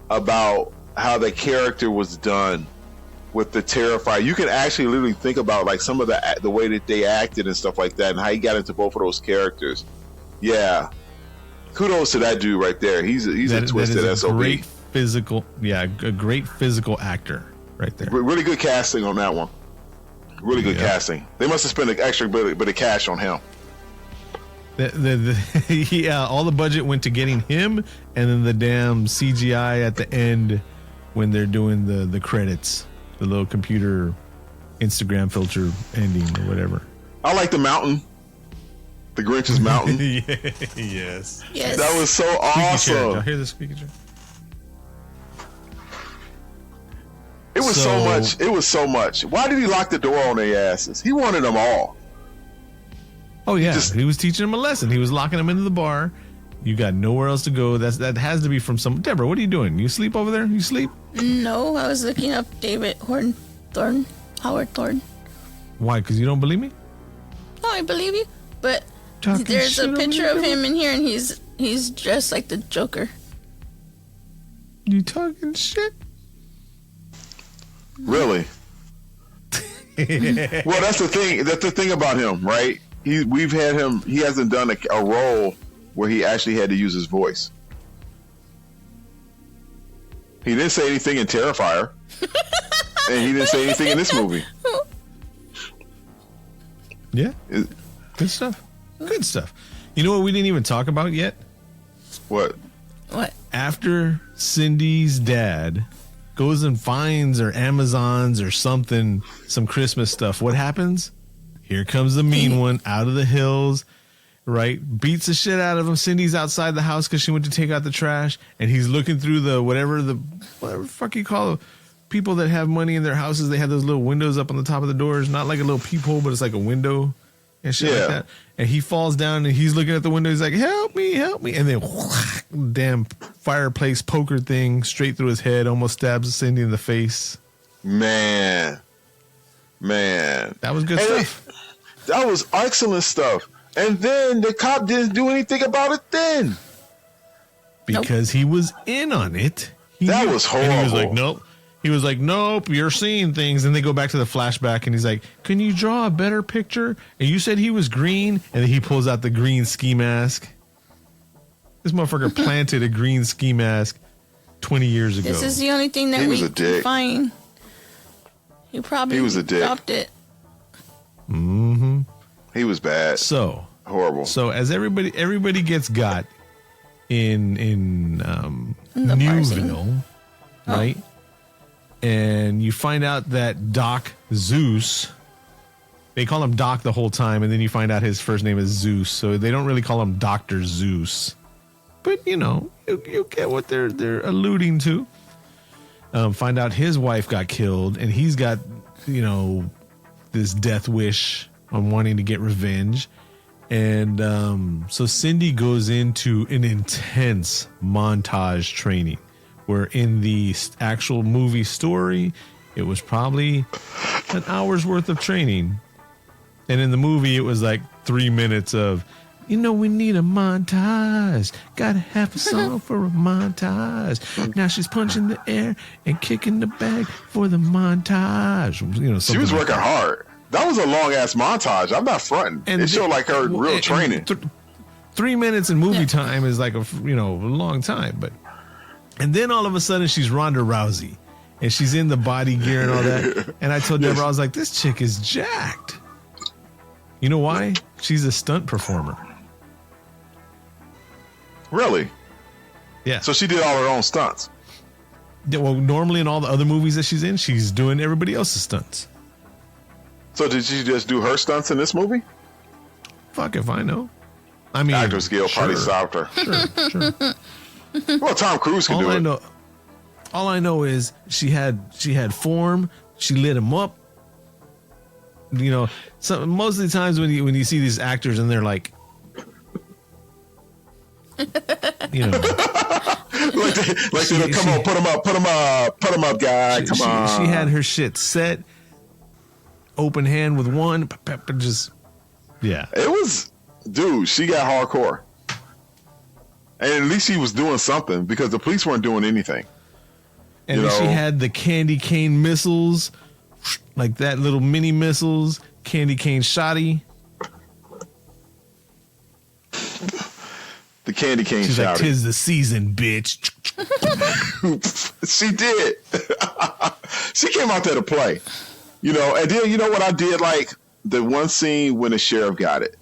about how the character was done with the Terrifier. You can actually literally think about like some of the way that they acted and stuff like that, and how he got into both of those characters. Yeah, kudos to that dude right there. He's a twisted SOB. A great physical actor right there. Really good casting on that one. Really good casting. They must have spent an extra bit of cash on him. All the budget went to getting him, and then the damn CGI at the end when they're doing the credits. The little computer Instagram filter ending or whatever. I like the mountain. The Grinch's mountain. Yes. That was so awesome. Y'all hear the squeaky chair? It was so much. Why did he lock the door on their asses? He wanted them all. Oh, yeah. He was teaching them a lesson. He was locking them into the bar. You got nowhere else to go. That has to be from some... Deborah, what are you doing? You sleep over there? You sleep? No, I was looking up David Howard Thornton. Why? Because you don't believe me? No, I believe you. But Talking there's a picture of him in here, and he's dressed like the Joker. You talking shit? Really? Well, that's the thing. That's the thing about him, right? We've had him. He hasn't done a role where he actually had to use his voice. He didn't say anything in Terrifier, and he didn't say anything in this movie. Yeah, good stuff. Good stuff. You know what we didn't even talk about yet? What? What? After Cindy's dad goes and finds or Amazons or something, some Christmas stuff. What happens? Here comes the mean one out of the hills, right? Beats the shit out of him. Cindy's outside the house because she went to take out the trash, and he's looking through the whatever the fuck you call it. People that have money in their houses, they have those little windows up on the top of the doors, not like a little peephole, but it's like a window and shit like that. And he falls down and he's looking at the window. He's like, help me. And then whack, damn fireplace poker thing straight through his head, almost stabs Cindy in the face. Man. That was good stuff. That was excellent stuff. And then the cop didn't do anything about it then. Because he was in on it. That was horrible. And he was like, nope. He was like, nope, you're seeing things. And they go back to the flashback, and he's like, can you draw a better picture? And you said he was green. And then he pulls out the green ski mask. This motherfucker planted a green ski mask 20 years ago. This is the only thing that we can find. He probably dropped it. Mm-hmm. He was bad. So horrible. So as everybody gets got in Newville, right? And you find out that Doc Zeus, they call him Doc the whole time, and then you find out his first name is Zeus, so they don't really call him Dr. Zeus. But, you know, you get what they're alluding to. Find out his wife got killed, and he's got, you know, this death wish on wanting to get revenge. And so Cindy goes into an intense montage training, where in the actual movie story, it was probably an hour's worth of training. And in the movie, it was like 3 minutes of, you know, we need a montage. Gotta have a song for a montage. Now she's punching the air and kicking the bag for the montage. You know, she was working hard. That was a long ass montage. I'm not fronting. And it showed like her real training. 3 minutes in movie time is like a long time, but. And then all of a sudden she's Ronda Rousey, and she's in the body gear and all that. And I told Deborah, I was like, this chick is jacked. You know why? She's a stunt performer. Really? Yeah. So she did all her own stunts. Yeah, well, normally in all the other movies that she's in, she's doing everybody else's stunts. So did she just do her stunts in this movie? Fuck if I know. I mean, Actors Guild probably stopped her. Sure. Well, Tom Cruise can do it. All I know is she had form. She lit him up. You know, most of the times when you see these actors and they're like, you know, like they come on, put him up, guy. Come on. She had her shit set. Open hand with one, just yeah. It was, dude. She got hardcore. And at least he was doing something, because the police weren't doing anything. And she had the candy cane missiles, like that, little mini missiles, candy cane shotty. The candy cane She's shotty. Like, 'tis the season, bitch. She did. She came out there to play. You know, and then you know what I did? Like the one scene when the sheriff got it.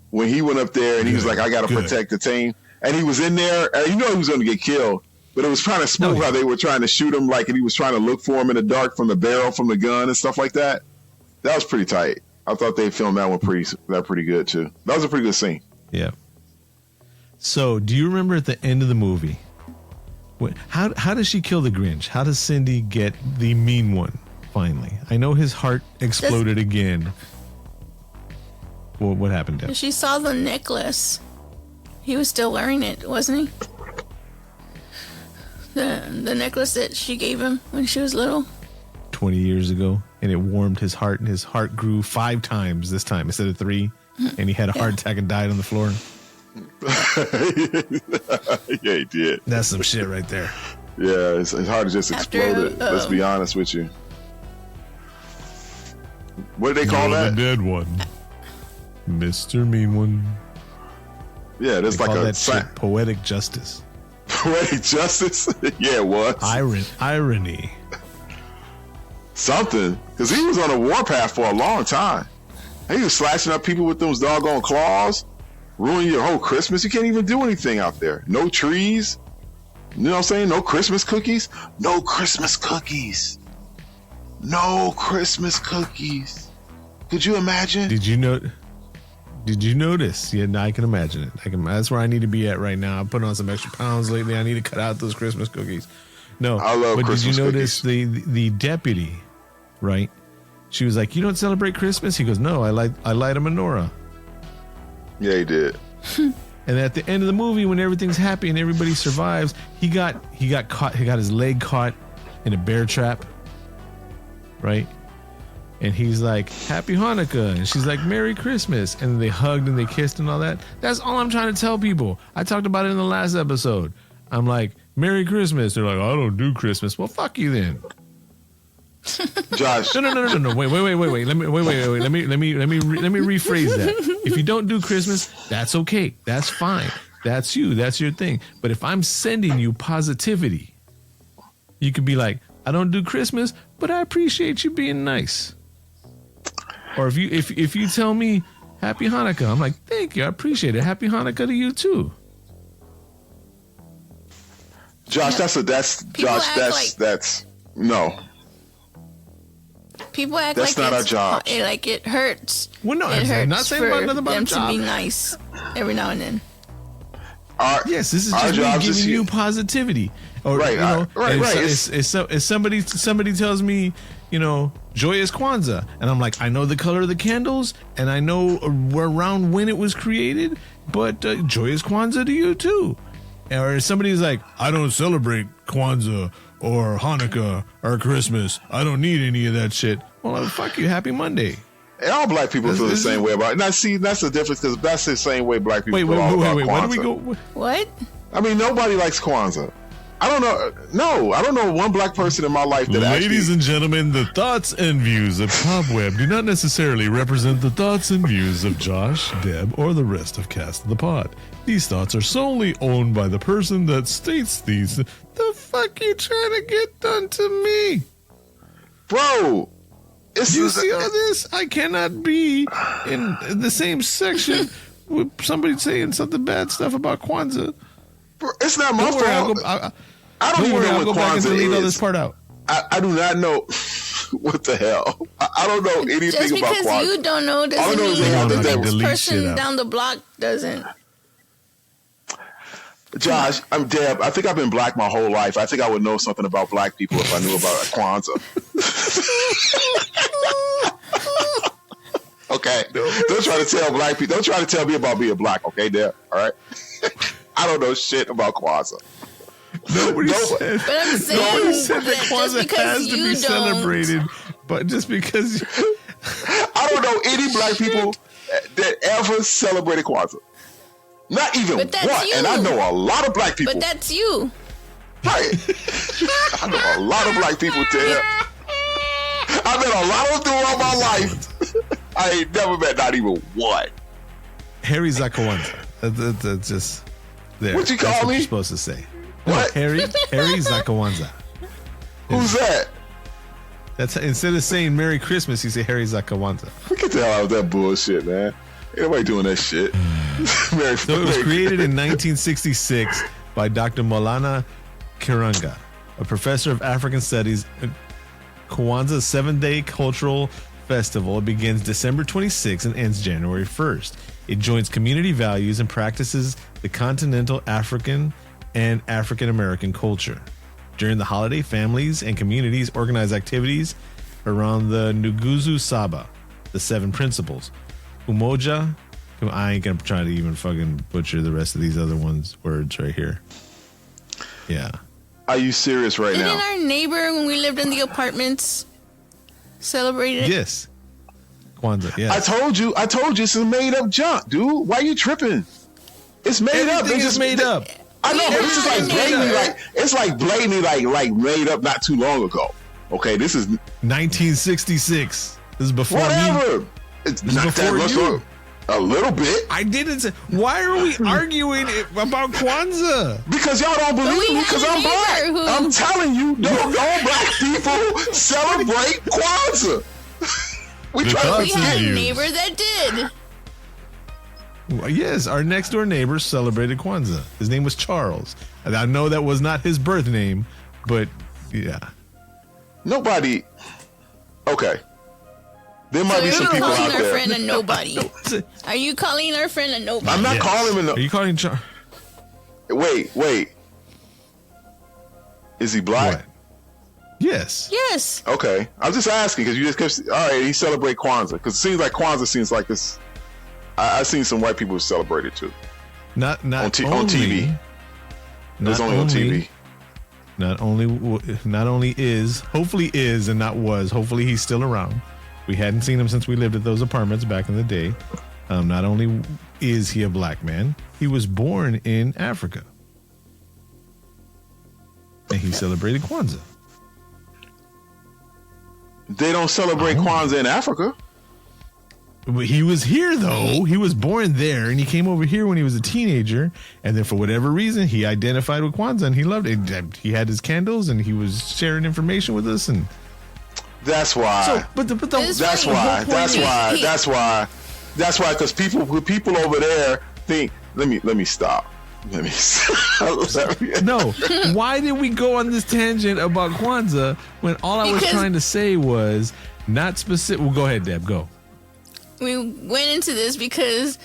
When he went up there and he was like, I got to protect the team. And he was in there, and you know he was going to get killed. But it was kind of smooth how they were trying to shoot him, like, and he was trying to look for him in the dark from the barrel, from the gun and stuff like that. That was pretty tight. I thought they filmed that one pretty good, too. That was a pretty good scene. Yeah. So, do you remember at the end of the movie, how does she kill the Grinch? How does Cindy get the mean one, finally? I know his heart exploded again. What happened, Deb? She saw the necklace. He was still wearing it, wasn't he? The necklace that she gave him when she was little. 20 years ago, and it warmed his heart, and his heart grew 5 times this time instead of 3, and he had a heart attack and died on the floor. Yeah, he did. That's some shit right there. Yeah, his heart just exploded. Let's be honest with you. What do they call that? The dead one. Mr. Mean One. Yeah, there's like that shit poetic justice. Poetic justice? Yeah, it was. Irony. Something. Because he was on a warpath for a long time. He was slashing up people with those doggone claws. Ruining your whole Christmas. You can't even do anything out there. No trees. You know what I'm saying? No Christmas cookies. No Christmas cookies. No Christmas cookies. Could you imagine? Did you notice? Yeah, I can imagine it. That's where I need to be at right now. I'm putting on some extra pounds lately. I need to cut out those Christmas cookies. No, I love but Christmas did you notice cookies. the deputy, right? She was like, "You don't celebrate Christmas?" He goes, "No, I light a menorah." Yeah, he did. And at the end of the movie, when everything's happy and everybody survives, he got caught. He got his leg caught in a bear trap, right? And he's like, "Happy Hanukkah," and she's like, "Merry Christmas," and they hugged and they kissed and all that. That's all I'm trying to tell people. I talked about it in the last episode. I'm like, "Merry Christmas." They're like, "I don't do Christmas." Well, fuck you then. Josh. No. Wait. Let me rephrase that. If you don't do Christmas, that's okay. That's fine. That's you. That's your thing. But if I'm sending you positivity, you could be like, "I don't do Christmas, but I appreciate you being nice." Or if you tell me Happy Hanukkah, I'm like, "Thank you. I appreciate it. Happy Hanukkah to you too." Josh, People that's no. People act That's like not our it's job. Like it hurts. Well, no, it I'm hurts not saying for about nothing about them job. to be nice every now and then. Yes, this is our just me jobs giving is you here. positivity, or Right, you know, right. If somebody tells me, you know, joyous Kwanzaa, and I'm like, I know the color of the candles, and I know around when it was created, but joyous Kwanzaa to you too. Or if somebody's like, I don't celebrate Kwanzaa or Hanukkah or Christmas, I don't need any of that shit. Well, fuck you, happy Monday. And all black people feel the same way about it. Now, see, that's the difference because that's the same way black people feel about Wait. Kwanzaa. Where do we go? What? I mean, nobody likes Kwanzaa. I don't know. No, I don't know one black person in my life that Ladies and gentlemen, the thoughts and views of Cobweb do not necessarily represent the thoughts and views of Josh, Deb, or the rest of Cast of the Pod. These thoughts are solely owned by the person that states these. The fuck you trying to get done to me? Bro, You see all this? I cannot be in the same section with somebody saying something bad stuff about Kwanzaa. It's not my fault. I don't even know what back and Kwanzaa delete all is. this part out. I do not know what the hell. I don't know anything Just about because Kwanzaa. you don't know All I doesn't know is they mean have the to next delete person shit out. down the block doesn't. Josh, I'm Deb. I think I've been black my whole life. I think I would know something about black people if I knew about Kwanzaa. Okay, don't try to tell black people. Don't try to tell me about being black. Okay, Deb. All right. I don't know shit about Kwanzaa. Nobody said. But I'm saying Nobody said that that just Kwanzaa because has to you be don't. celebrated, but just because I don't know any black people that ever celebrated Kwanzaa. Not even one. But that's you. And I know a lot of black people. But that's you. Right. I know a lot of black people, Deb. I've met a lot of them throughout my life. I ain't never met not even one. Harry Zakawanza. That's just there. What you call That's what me? you're supposed to say. What? No, Harry Zakawanza. Who's that? That's instead of saying Merry Christmas, you say Harry Zakawanza. Get the hell out of that bullshit, man. Ain't nobody doing that shit. So it was created in 1966 by Dr. Maulana Kiranga, a professor of African Studies. Kwanzaa's 7-day cultural festival. It begins December 26th and ends January 1st. It joins community values and practices the continental African and African American culture. During the holiday, families and communities organize activities around the Nguzo Saba, the 7 principles. Umoja, I ain't gonna try to even fucking butcher the rest of these other words right here. Yeah. Are you serious right Didn't now? our neighbor, when we lived in the apartments, celebrate it? Yes. Kwanzaa, yeah. I told you it's a made up junk, dude. Why you tripping? It's made up. Everything is made up. I know, but this is like blatantly like made up not too long ago. Okay, this is 1966. This is before me. whatever. It's This is not that before much you. long. A little bit. I didn't say. Why are we arguing about Kwanzaa? Because y'all don't believe we me had because a I'm black. neighbor who- I'm telling you, no black people celebrate Kwanzaa. We The try thoughts We to and had a views. neighbor that did. Yes, our next door neighbor celebrated Kwanzaa. His name was Charles. And I know that was not his birth name, but yeah. Nobody. Okay. There might be some people out calling our there. friend a nobody? Are you calling our friend a nobody? I'm not calling him. Are you calling Charles? Wait. Is he black? What? Yes. Yes. Okay. I'm just asking because you just kept. All right, he celebrate Kwanzaa because it seems like Kwanzaa seems like this. I've seen some white people celebrate it too. Not on TV. Not It's only on TV. Not only is, hopefully is and not was. Hopefully he's still around. We hadn't seen him since we lived at those apartments back in the day. Not only is he a black man, he was born in Africa. And he celebrated Kwanzaa. They don't celebrate Kwanzaa in Africa. He was here, though. He was born there, and he came over here when he was a teenager. And then for whatever reason, he identified with Kwanzaa, and he loved it. He had his candles, and he was sharing information with us. And that's why. So, that's why. Because people over there think. Let me stop. No. Why did we go on this tangent about Kwanzaa when all I was trying to say was not specific? Well, go ahead, Deb. Go. We went into this because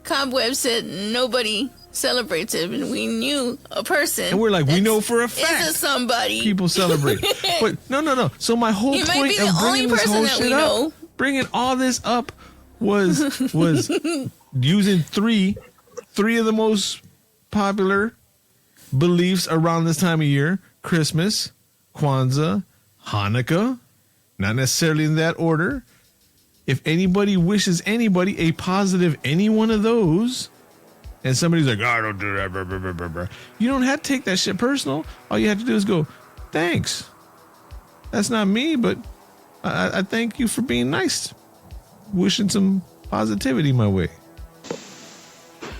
Cobweb said nobody celebrates it, and we knew a person. And we're like, we know for a fact somebody people celebrate. But no. So my whole point of bringing this whole shit up, bringing all this up, was using three of the most popular beliefs around this time of year: Christmas, Kwanzaa, Hanukkah. Not necessarily in that order. If anybody wishes anybody a positive any one of those, and somebody's like, I don't do that, blah, blah, blah, blah, blah. You don't have to take that shit personal. All you have to do is go, thanks. That's not me, but I thank you for being nice. Wishing some positivity my way.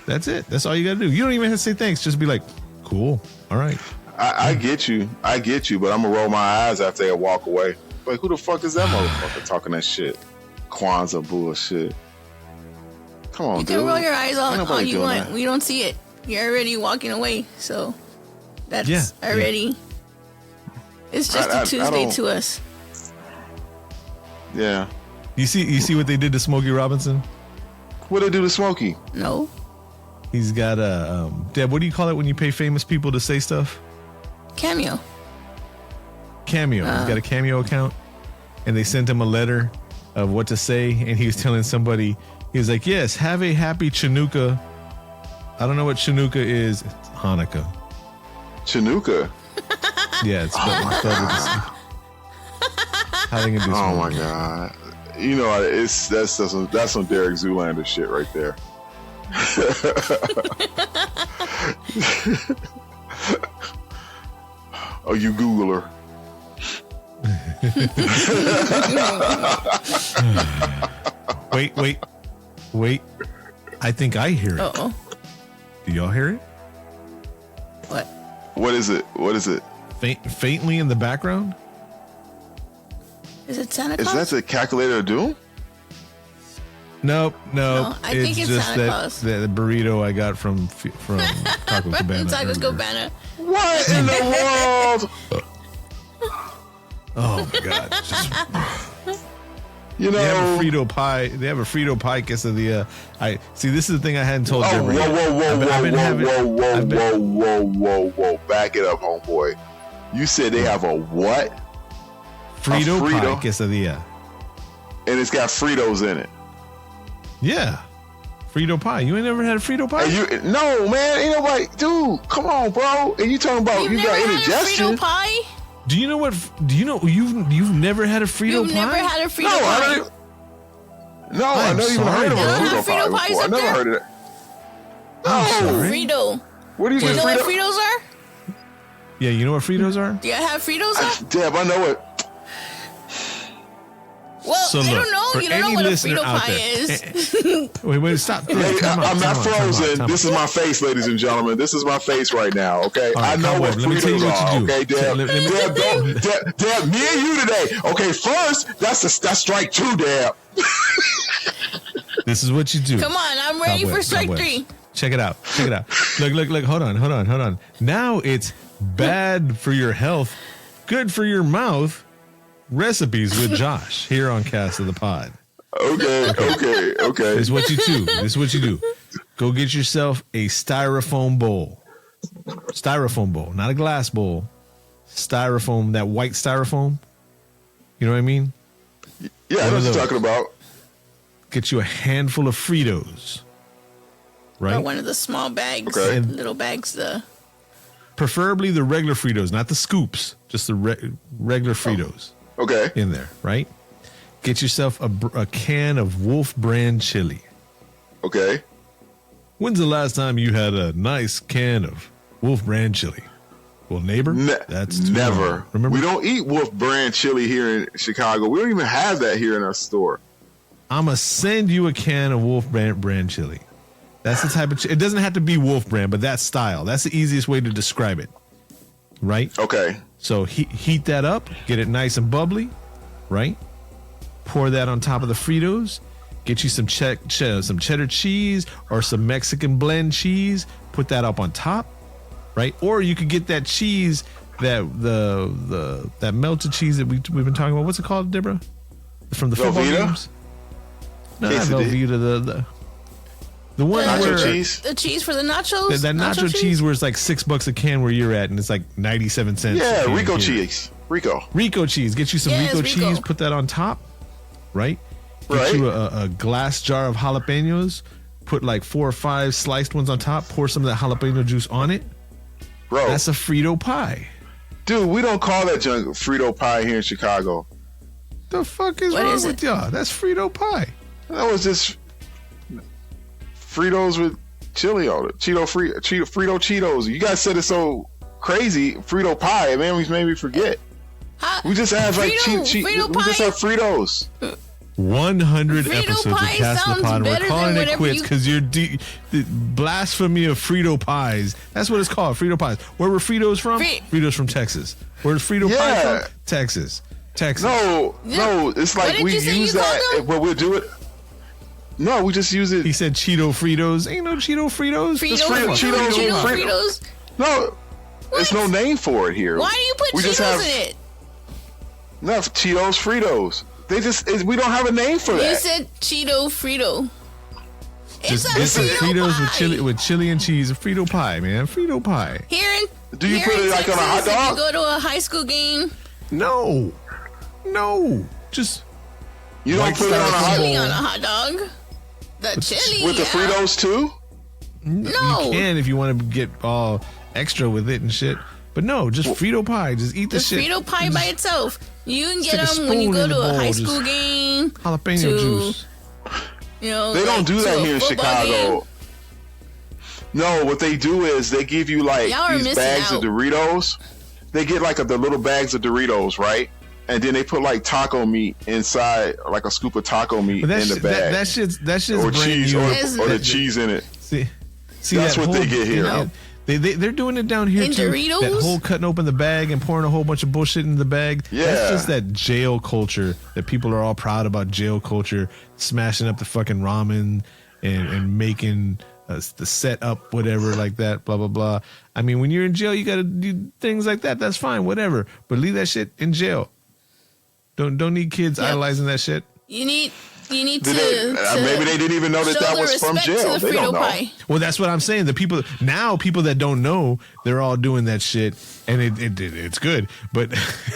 That's it. That's all you got to do. You don't even have to say thanks. Just be like, cool. All right. I get you, but I'm going to roll my eyes after they walk away. Like, who the fuck is that motherfucker talking that shit? Kwanzaa bullshit. Come on, dude. You can roll your eyes all you want. That. We don't see it. You're already walking away, so that's already. It's just a Tuesday to us. Yeah. You see what they did to Smokey Robinson? What they do to Smokey? No. He's got a Deb. What do you call it when you pay famous people to say stuff? Cameo. He's got a Cameo account, and they sent him a letter of what to say, and he was telling somebody, he was like, yes, have a happy Chanukah. I don't know what Chanukah is. It's Hanukkah. Chanukah? Yeah, it's spelled with the How they gonna do Oh my God. You know, that's some Derek Zoolander shit right there. Oh, you Googler. Wait. I think I hear it. Uh-oh. Do y'all hear it? What? What is it? Faintly in the background? Is it Santa Claus? Is that the calculator of doom? Nope. I think it's just Santa Claus. The burrito I got from Taco Cabana. Taco Cabana. What in the world? Oh my God! You know, they have a Frito pie. They have a Frito pie quesadilla. I see. This is the thing I hadn't told. Whoa! Back it up, homeboy. You said they have a what? Frito pie quesadilla. And it's got Fritos in it. Yeah. Frito pie. You ain't never had a Frito pie? No, man. Ain't nobody. Dude, come on, bro. And you talking about you got indigestion? Frito pie? Do you know you've never had a Frito pie? You've never had a Frito pie? I never even heard of a Frito pie before. I never heard of that. Frito. What do you know what Fritos are? Yeah, you know what Fritos are? Do you have Fritos are? Deb, I know it. Well, so I don't know. You don't know what a Frito pie is. Wait, stop. I'm not frozen. This is my face, ladies and gentlemen. This is my face right now, okay? Right, I know what Fritos are, okay, Deb? Deb, me and you today. Okay, first, that's strike two, Deb. This is what you do. Come on, I'm ready for strike three. Check it out. Look. Hold on. Now it's bad for your health, good for your mouth. Recipes with Josh here on Cast of the Pod. Okay. This is what you do. Go get yourself a styrofoam bowl. Not a glass bowl. Styrofoam, that white styrofoam. You know what I mean? Yeah, I know what you're talking about. Get you a handful of Fritos. Right? Or one of the small bags, Okay. little bags. Preferably the regular Fritos, not the scoops, just the regular Fritos. Okay. In there, right? Get yourself a can of Wolf brand chili. Okay. When's the last time you had a nice can of Wolf brand chili? Well, neighbor, that's never. Remember, we don't eat Wolf brand chili here in Chicago. We don't even have that here in our store. I'ma send you a can of Wolf brand chili. That's the type of it doesn't have to be Wolf brand, but that style. That's the easiest way to describe it. Right? Okay. So heat that up, get it nice and bubbly, right? Pour that on top of the Fritos. Get you some cheddar cheese or some Mexican blend cheese. Put that up on top, right? Or you could get that cheese, that melted cheese that we've been talking about. What's it called, Deborah? From the football games? No, not Velveeta. The one nacho cheese. The cheese for the nachos. That nacho cheese where it's like $6 a can where you're at, and it's like 97 cents. Yeah, Rico cheese. Rico cheese. Get you some Rico cheese. Put that on top, right? Get you a glass jar of jalapenos. Put like 4 or 5 sliced ones on top. Pour some of that jalapeno juice on it. Bro, that's a Frito pie. Dude, we don't call that junk Frito pie here in Chicago. The fuck is wrong with y'all? That's Frito pie. That was just Fritos with chili on it. Frito Cheetos. You guys said it so crazy. Frito pie. Man, we made me forget. We just have like we just have Fritos. 100 Frito episodes of Cast of the Pod. We're calling it quits because you're the blasphemy of Frito pies. That's what it's called, Frito pies. Where were Fritos from? Fritos from Texas. Where's Frito pie from? Texas. No, it's like we use that, but we'll do it. No, we just use it. He said Cheeto Fritos. Ain't no Cheeto Fritos. Cheeto Fritos. No, there's no name for it here. Why do you put Cheetos in it? No, Cheetos Fritos. We don't have a name for that. You said Cheeto Frito. It's a Fritos with chili and cheese. A Frito pie, man. Frito pie. Do you put it like on a hot dog? You go to a high school game. No. Just you don't put it on a hot dog. The chili with the Fritos too. No, you can if you want to get all extra with it and shit. But no, just Frito pie. Just eat the shit. Frito pie by itself. You can get them when you go to a high school game. Jalapeno juice. You know, they don't do that here in Chicago. Game. No, what they do is they give you like these bags of Doritos. They get like the little bags of Doritos, right? And then they put like taco meat inside, like a scoop of taco meat in the bag. That shit's or cheese or the cheese in it. See, that's what they get here. You know, they're doing it down here in too. Doritos? That whole cutting open the bag and pouring a whole bunch of bullshit in the bag. Yeah. That's just that jail culture that people are all proud about. Jail culture, smashing up the fucking ramen and making the set up whatever like that. Blah blah blah. I mean, when you're in jail, you got to do things like that. That's fine, whatever. But leave that shit in jail. Don't need kids idolizing that shit. You need to maybe they didn't even know that was from jail. They don't know. Pie. Well, that's what I'm saying. The people that don't know, they're all doing that shit, and it's good. But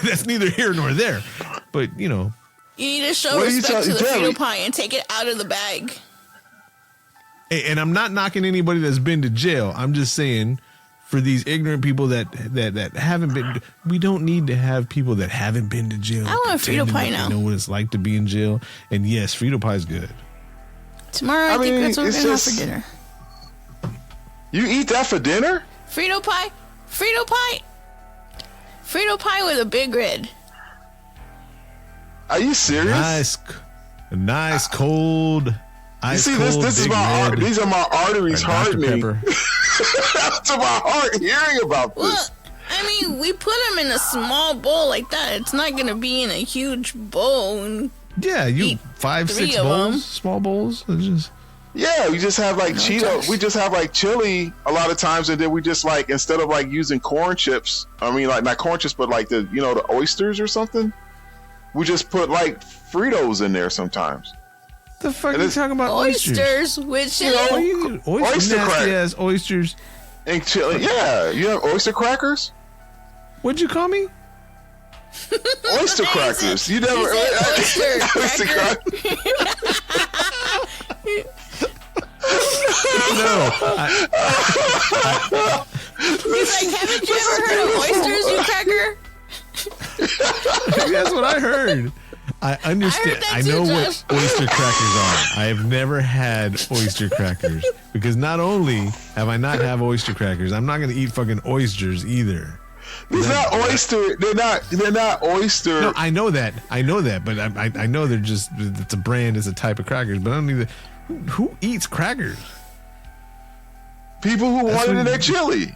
that's neither here nor there. But you know, you need to show respect to the Frito pie and take it out of the bag. And I'm not knocking anybody that's been to jail. I'm just saying, for these ignorant people that haven't been, we don't need to have people that haven't been to jail. I want Frito pie now. Know what it's like to be in jail. And yes, Frito pie is good. Tomorrow, I think that's what we're gonna have for dinner. You eat that for dinner? Frito pie with a big red. Are you serious? Nice cold. You see, this is these are my arteries hardening. To my heart hearing about this. Well, I mean, we put them in a small bowl like that. It's not going to be in a huge bowl and Yeah, you eat 5, 3 6 of bowls, them. small bowls. Just Yeah, we just have like Cheetos. We just have like chili a lot of times, and then we just like instead of like using corn chips, I mean like not corn chips, but like the the oysters or something, we just put like Fritos in there sometimes. the fuck are you talking about? Oysters with chili. Oyster nasty crack. ass oysters. And chili, yeah, you have oyster crackers. What'd you call me? Oyster crackers. You never oyster cracker. No. He's like, haven't you ever heard of oysters, you cracker? That's what I heard. I understand. I know what oyster crackers are. I have never had oyster crackers because not only have I not have oyster crackers, I'm not going to eat fucking oysters either. It's not oyster. They're not oyster. No, I know that. But I know they're just, it's a brand, it's a type of crackers. But I don't need who eats crackers? People who want it in their chili.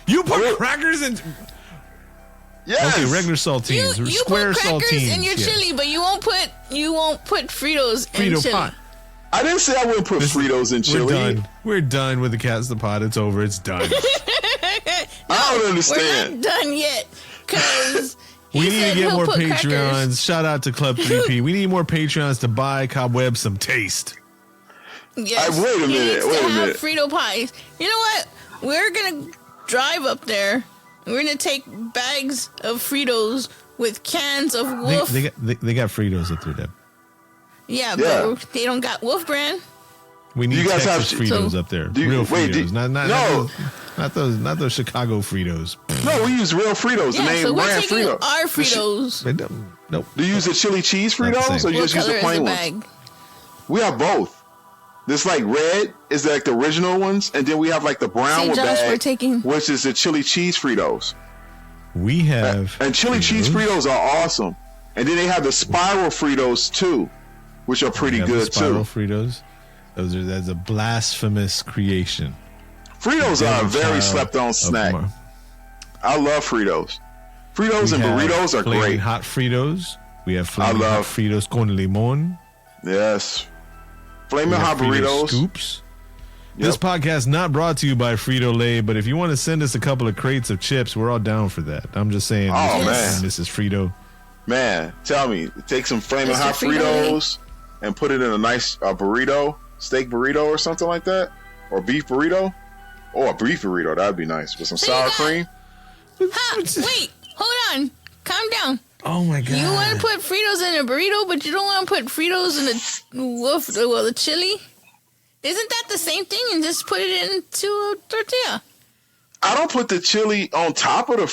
You put crackers in. Yes. Okay, regular saltines, You square put crackers saltines in your chili, but you won't put Fritos in Frito chili. pot. I didn't say I wouldn't put Fritos in chili. We're done with the Cats the Pot. It's over. It's done. I don't understand. We're not done yet because We need to get more Patreons. Shout out to Club 3P. We need more Patreons to buy Cobweb some taste. Yes. Wait a He minute. needs Wait to a have minute. Frito pies. You know what? We're gonna drive up there. We're gonna take bags of Fritos with cans of Wolf. They got Fritos up there, Deb. Yeah, Yeah. but they don't got Wolf brand. We need You guys Texas have- Fritos So- up there. Do you- Real wait, Fritos. no. Not those Chicago Fritos. No, we use real Fritos. Yeah, the name so we're brand taking Frito. our Fritos. They don't- Nope. Do you use the chili cheese Not the Fritos same. or you What just use color the is the plain ones? bag? We have both. This like red is like the original ones, and then we have like the brown See, one Josh, bag, we're taking- which is the chili cheese Fritos. We have And chili cheese Fritos are awesome. And then they have the spiral Fritos too, which are pretty We have the good spiral too. Fritos. That's a blasphemous creation. Fritos are a very Child slept on of snack. Mar- I love Fritos. Fritos We and have burritos are flaming great. hot Fritos. We have flaming hot love- Fritos con limon. Yes. Flaming We have hot Frito burritos. Scoops. Yep. This podcast not brought to you by Frito-Lay, but if you want to send us a couple of crates of chips, we're all down for that. I'm just saying, Oh, Mr. man. and Mrs. Frito. Man, tell me, take some flaming Mr. hot Frito-Lay. Fritos and put it in a nice burrito, steak burrito or something like that, or beef burrito, or a beef burrito. That'd be nice with some So sour you got- cream. Wait, hold on. Calm down. Oh my god! You want to put Fritos in a burrito, but you don't want to put Fritos in the chili? Isn't that the same thing? And just put it into a tortilla. I don't put the chili on top of the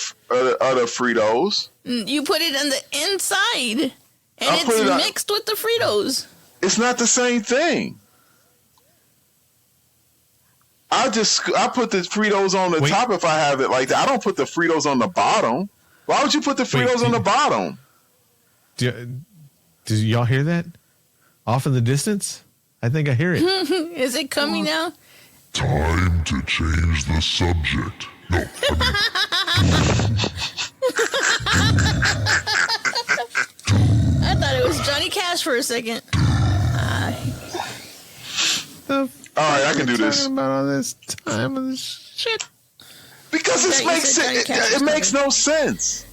Fritos. You put it on the inside, and I'll put it's it on- mixed with the Fritos. It's not the same thing. I put the Fritos on the Wait. top if I have it like that. I don't put the Fritos on the bottom. Why would you put the Fritos on the bottom? Did y'all hear that? Off in the distance? I think I hear it. Is it coming now? Time to change the subject. No, I thought it was Johnny Cash for a second. The All right, I can do talking this. about all this time of this shit. Because I thought you said Johnny Cash was it makes no sense.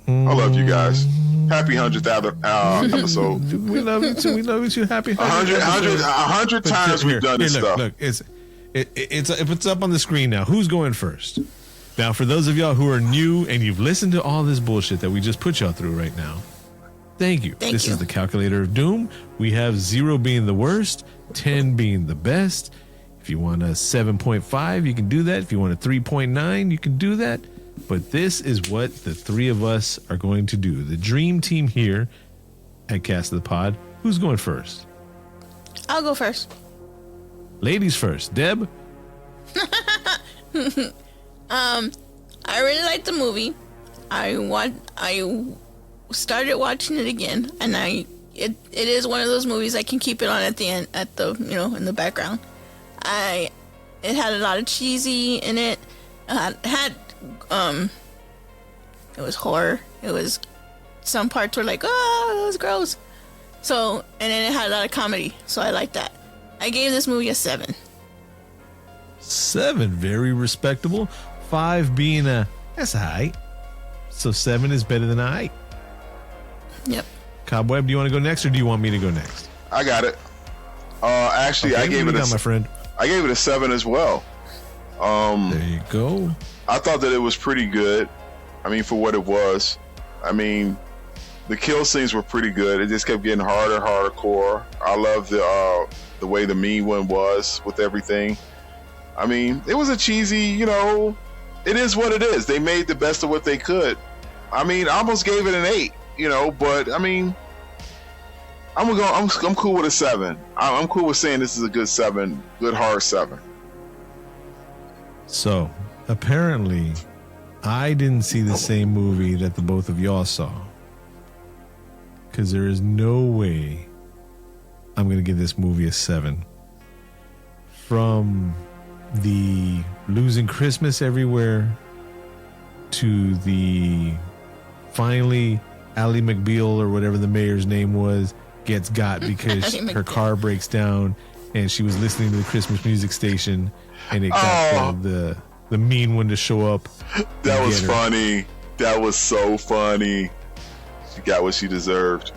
I love you guys. Happy 100th episode. We love you too. We love you too. Happy 100 times we've done this stuff. Look, it's up on the screen now. Who's going first? Now, for those of y'all who are new and you've listened to all this bullshit that we just put y'all through right now, thank you. Thank This you. is the calculator of doom. We have 0 being the worst, 10 being the best. If you want a 7.5, you can do that. If you want a 3.9, you can do that. But this is what the three of us are going to do. The dream team here at Cast of the Pod. Who's going first? I'll go first. Ladies first. Deb? I really liked the movie. I started watching it again, and it is one of those movies I can keep it on at the end, in the background. It had a lot of cheesy in it. Had It was horror. It was some parts were like, oh, it was gross. So, and then it had a lot of comedy. So I like that. I gave this movie a 7. 7, very respectable. 5 being that's a high. So 7 is better than a high. Yep. Cobweb, do you want to go next or do you want me to go next? I got it. Actually, Okay, I gave what it do you got, my friend. I gave it a 7 as well. There you go. I thought that it was pretty good. I mean, for what it was. I mean, the kill scenes were pretty good. It just kept getting harder, hardcore. I love the way the mean one was with everything. I mean, it was a cheesy, you know, it is what it is. They made the best of what they could. I mean, I almost gave it an 8, you know, but I mean, I'm cool with a 7. I'm cool with saying this is a good 7, good hard 7. So, apparently, I didn't see the same movie that the both of y'all saw. Because there is no way I'm going to give this movie a 7. From the losing Christmas everywhere to the finally Ally McBeal or whatever the mayor's name was gets got because her car breaks down and she was listening to the Christmas music station and it got the mean one to show up. That was funny. That was so funny. She got what she deserved.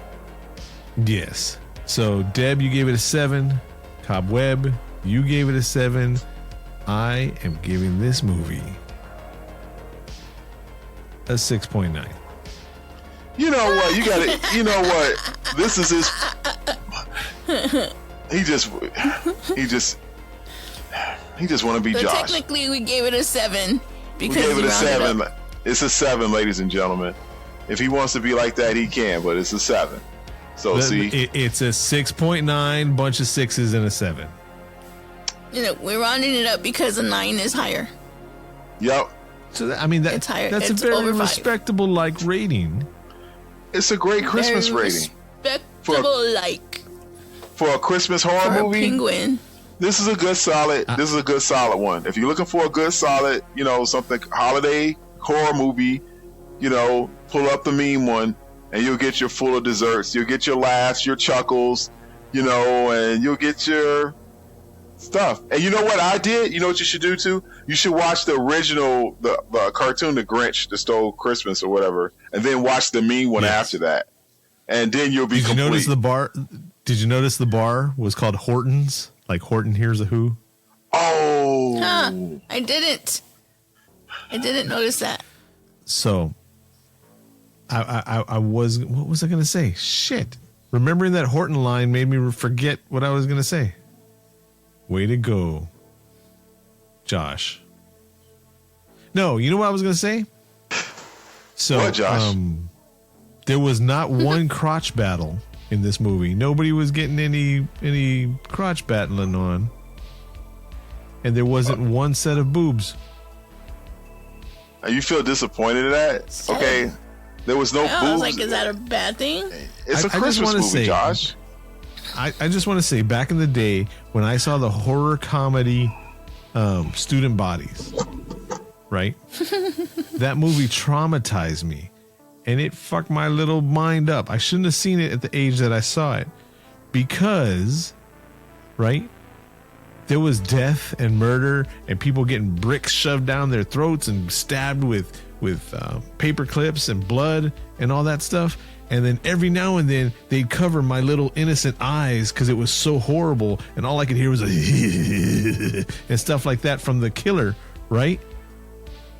Yes. So Deb, you gave it a 7. Cobweb, you gave it a 7. I am giving this movie a 6.9. You know what? You got it. You know what? This is his. He just want to be So Josh. technically, we gave it a 7 because We gave it you a rounded 7. up. It's a 7, ladies and gentlemen. If he wants to be like that, he can. But it's a 7. So see, It's a 6.9, bunch of 6s and a 7. You know, we're rounding it up because a 9 is higher. yep. So I mean It's higher. that's It's a very over 5. respectable like rating. It's a great Christmas Very rating respectable, like for a Christmas horror for a movie. penguin. This is a good solid. This is a good solid one. If you're looking for a good solid, you know, something holiday horror movie, you know, pull up the mean one, and you'll get your full of desserts. You'll get your laughs, your chuckles, you know, and you'll get your stuff. And you know what I did? You know what you should do too? You should watch the original, the cartoon, The Grinch that Stole Christmas or whatever, and then watch the mean one after that, and then you'll be Did you complete. notice the bar? Did you notice the bar was called Horton's? Like Horton Hears a Who? Oh, Huh. I didn't notice that. So, I was. What was I going to say? Shit! Remembering that Horton line made me forget what I was going to say. Way to go, Josh. No, you know what I was going to say? So, What, Josh? There was not one crotch battle in this movie. Nobody was getting any crotch battling on. And there wasn't one set of boobs. And you feel disappointed in that? Okay, there was no I boobs. was like, is that a bad thing? It's a I just Christmas wanna movie, say- Josh. I just want to say, back in the day when I saw the horror comedy Student Bodies, right? That movie traumatized me. And it fucked my little mind up. I shouldn't have seen it at the age that I saw it. Because, right? There was death and murder and people getting bricks shoved down their throats and stabbed with paper clips and blood and all that stuff. And then every now and then they'd cover my little innocent eyes because it was so horrible. And all I could hear was a and stuff like that from the killer, right?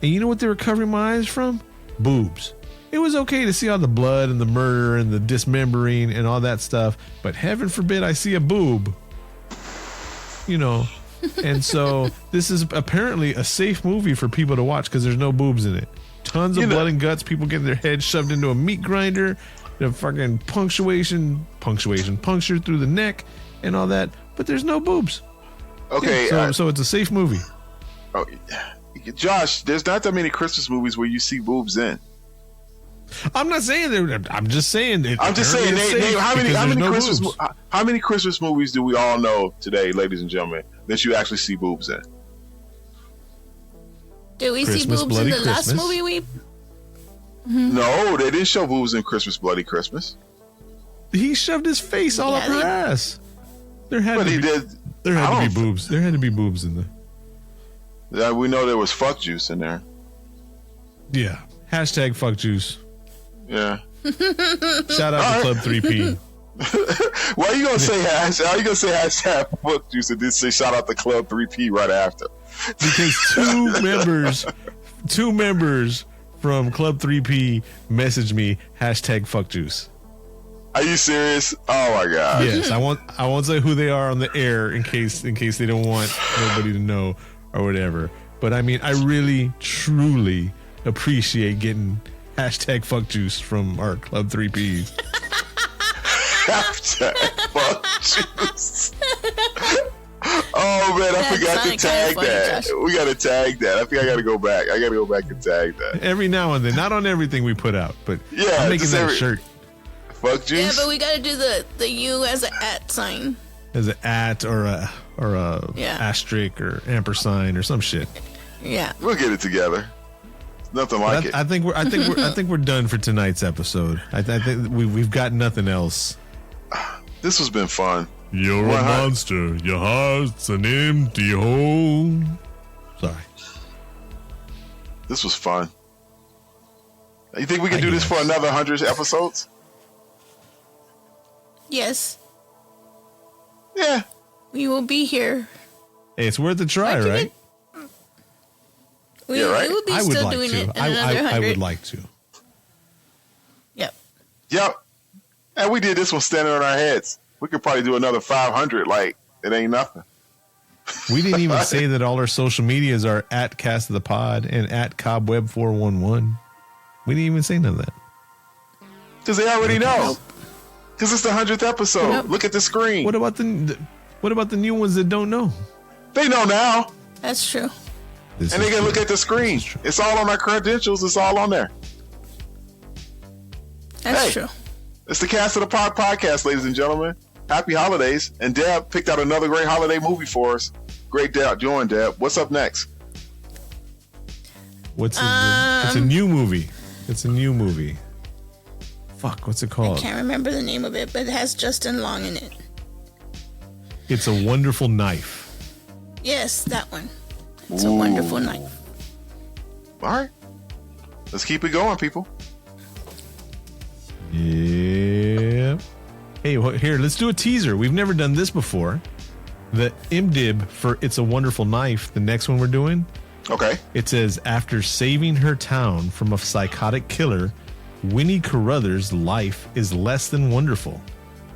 And you know what they were covering my eyes from? Boobs. It was okay to see all the blood and the murder and the dismembering and all that stuff. But heaven forbid I see a boob. You know. And so this is apparently a safe movie for people to watch because there's no boobs in it. Tons of blood and guts, people getting their heads shoved into a meat grinder, the fucking puncture through the neck and all that, but there's no boobs. Okay, Yeah, so it's a safe movie. oh, Josh, there's not that many Christmas movies where you see boobs in. I'm not saying that. I'm just saying. I'm just saying. Name how many Christmas movies do we all know today, ladies and gentlemen, that you actually see boobs in? Did we see Christmas, boobs in Bloody the last Christmas. movie we No, they didn't show boobs in Christmas Bloody Christmas. He shoved his face all up her ass. There had But to he be, did. There had to be boobs. There had to be boobs in there. We know there was fuck juice in there. Yeah. Hashtag fuck juice. Yeah. Shout out to Club 3P. Why are you gonna say hashtag fuck juice and then say shout out to Club 3P right after? Because two members from Club 3P messaged me hashtag fuck juice. Are you serious? Oh my god. Yes, I won't say who they are on the air in case they don't want nobody to know or whatever. But I mean, I really truly appreciate getting hashtag fuck juice from our Club 3Ps. Hashtag fuck juice. Oh man, I forgot to tag that. Josh. We gotta tag that. I think I gotta go back. I gotta go back and tag that. Every now and then, not on everything we put out, but yeah, I'm making that shirt. Fuck juice. Yeah, but we gotta do the U as an @ sign. As an @ or a asterisk or ampersand or some shit. Yeah, we'll get it together. Nothing like it. I think we're done for tonight's episode. I think we've got nothing else. This has been fun. You're a monster. Your heart's an empty hole. Sorry. This was fun. You think we can do this for another 100 episodes? Yes. Yeah. We will be here. Hey, it's worth a try, right? We will be still doing it in another 100. I would like to. Yep. And we did this one standing on our heads. We could probably do another 500 like it ain't nothing. We didn't even say that all our social medias are @ Cast of the Pod and @ Cobweb411. We didn't even say none of that. Because they already know. Because it's the 100th episode. Nope. Look at the screen. What about the new ones that don't know? They know now. That's true. And they can look at the screen. It's all on our credentials. It's all on there. That's true. It's the Cast of the Pod podcast, ladies and gentlemen. Happy holidays. And Deb picked out another great holiday movie for us. Great join, Deb. What's up next? It's a new movie. It's a new movie. Fuck, what's it called? I can't remember the name of it, but it has Justin Long in it. It's A Wonderful Knife. Yes, that one. It's a wonderful knife. All right. Let's keep it going, people. Yeah. Hey, here, let's do a teaser. We've never done this before. The IMDb for It's a Wonderful Knife, the next one we're doing. Okay. It says, after saving her town from a psychotic killer, Winnie Carruthers' life is less than wonderful.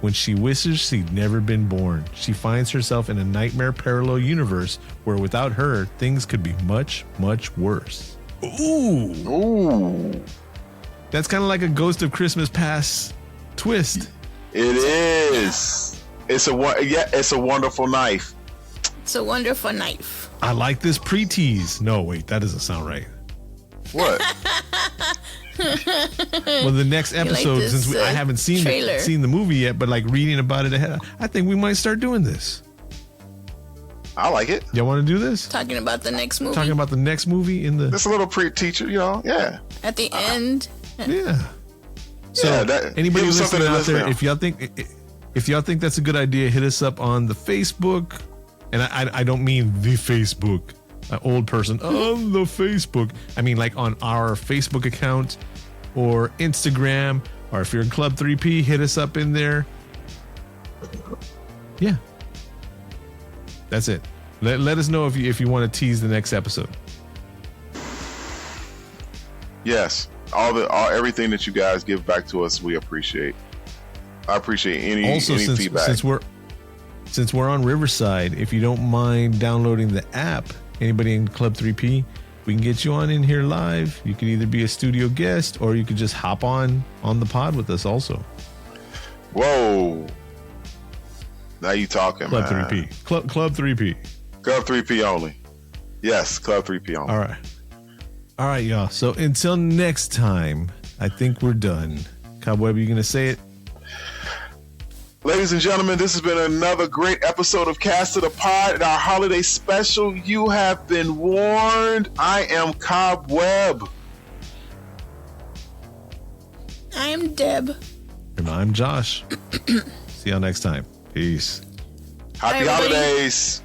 When she wishes she'd never been born, she finds herself in a nightmare parallel universe where without her, things could be much, much worse. Ooh. That's kind of like a Ghost of Christmas Past twist. It is. It's a wonderful knife. It's a wonderful knife. I like this pre-tease. No, wait, that doesn't sound right. What? Well, the next episode, like this, since I haven't seen the movie yet, but like reading about it ahead, I think we might start doing this. I like it. Y'all want to do this? Talking about the next movie. Talking about the next movie in the. This a little pre-teacher, yeah. At the end. Yeah. So anybody listening out there, if y'all think that's a good idea, hit us up on the Facebook, and I don't mean the Facebook. Old person on the Facebook. I mean, like on our Facebook account or Instagram, or if you're in Club 3P, hit us up in there. Yeah, that's it. Let us know if you want to tease the next episode. Yes, everything that you guys give back to us, we appreciate. I appreciate any feedback. Since we're on Riverside, if you don't mind downloading the app. Anybody in Club 3P, we can get you on in here live. You can either be a studio guest or you could just hop on the pod with us also. Whoa. Now you talking, Club man. 3P. Club 3P. Club 3P only. Yes, Club 3P only. All right, y'all. So until next time, I think we're done. Cobweb, you going to say it? Ladies and gentlemen, this has been another great episode of Cast of the Pod and our holiday special. You have been warned. I am Cobweb. I'm Deb. And I'm Josh. See y'all next time. Peace. Happy Bye, everybody. holidays.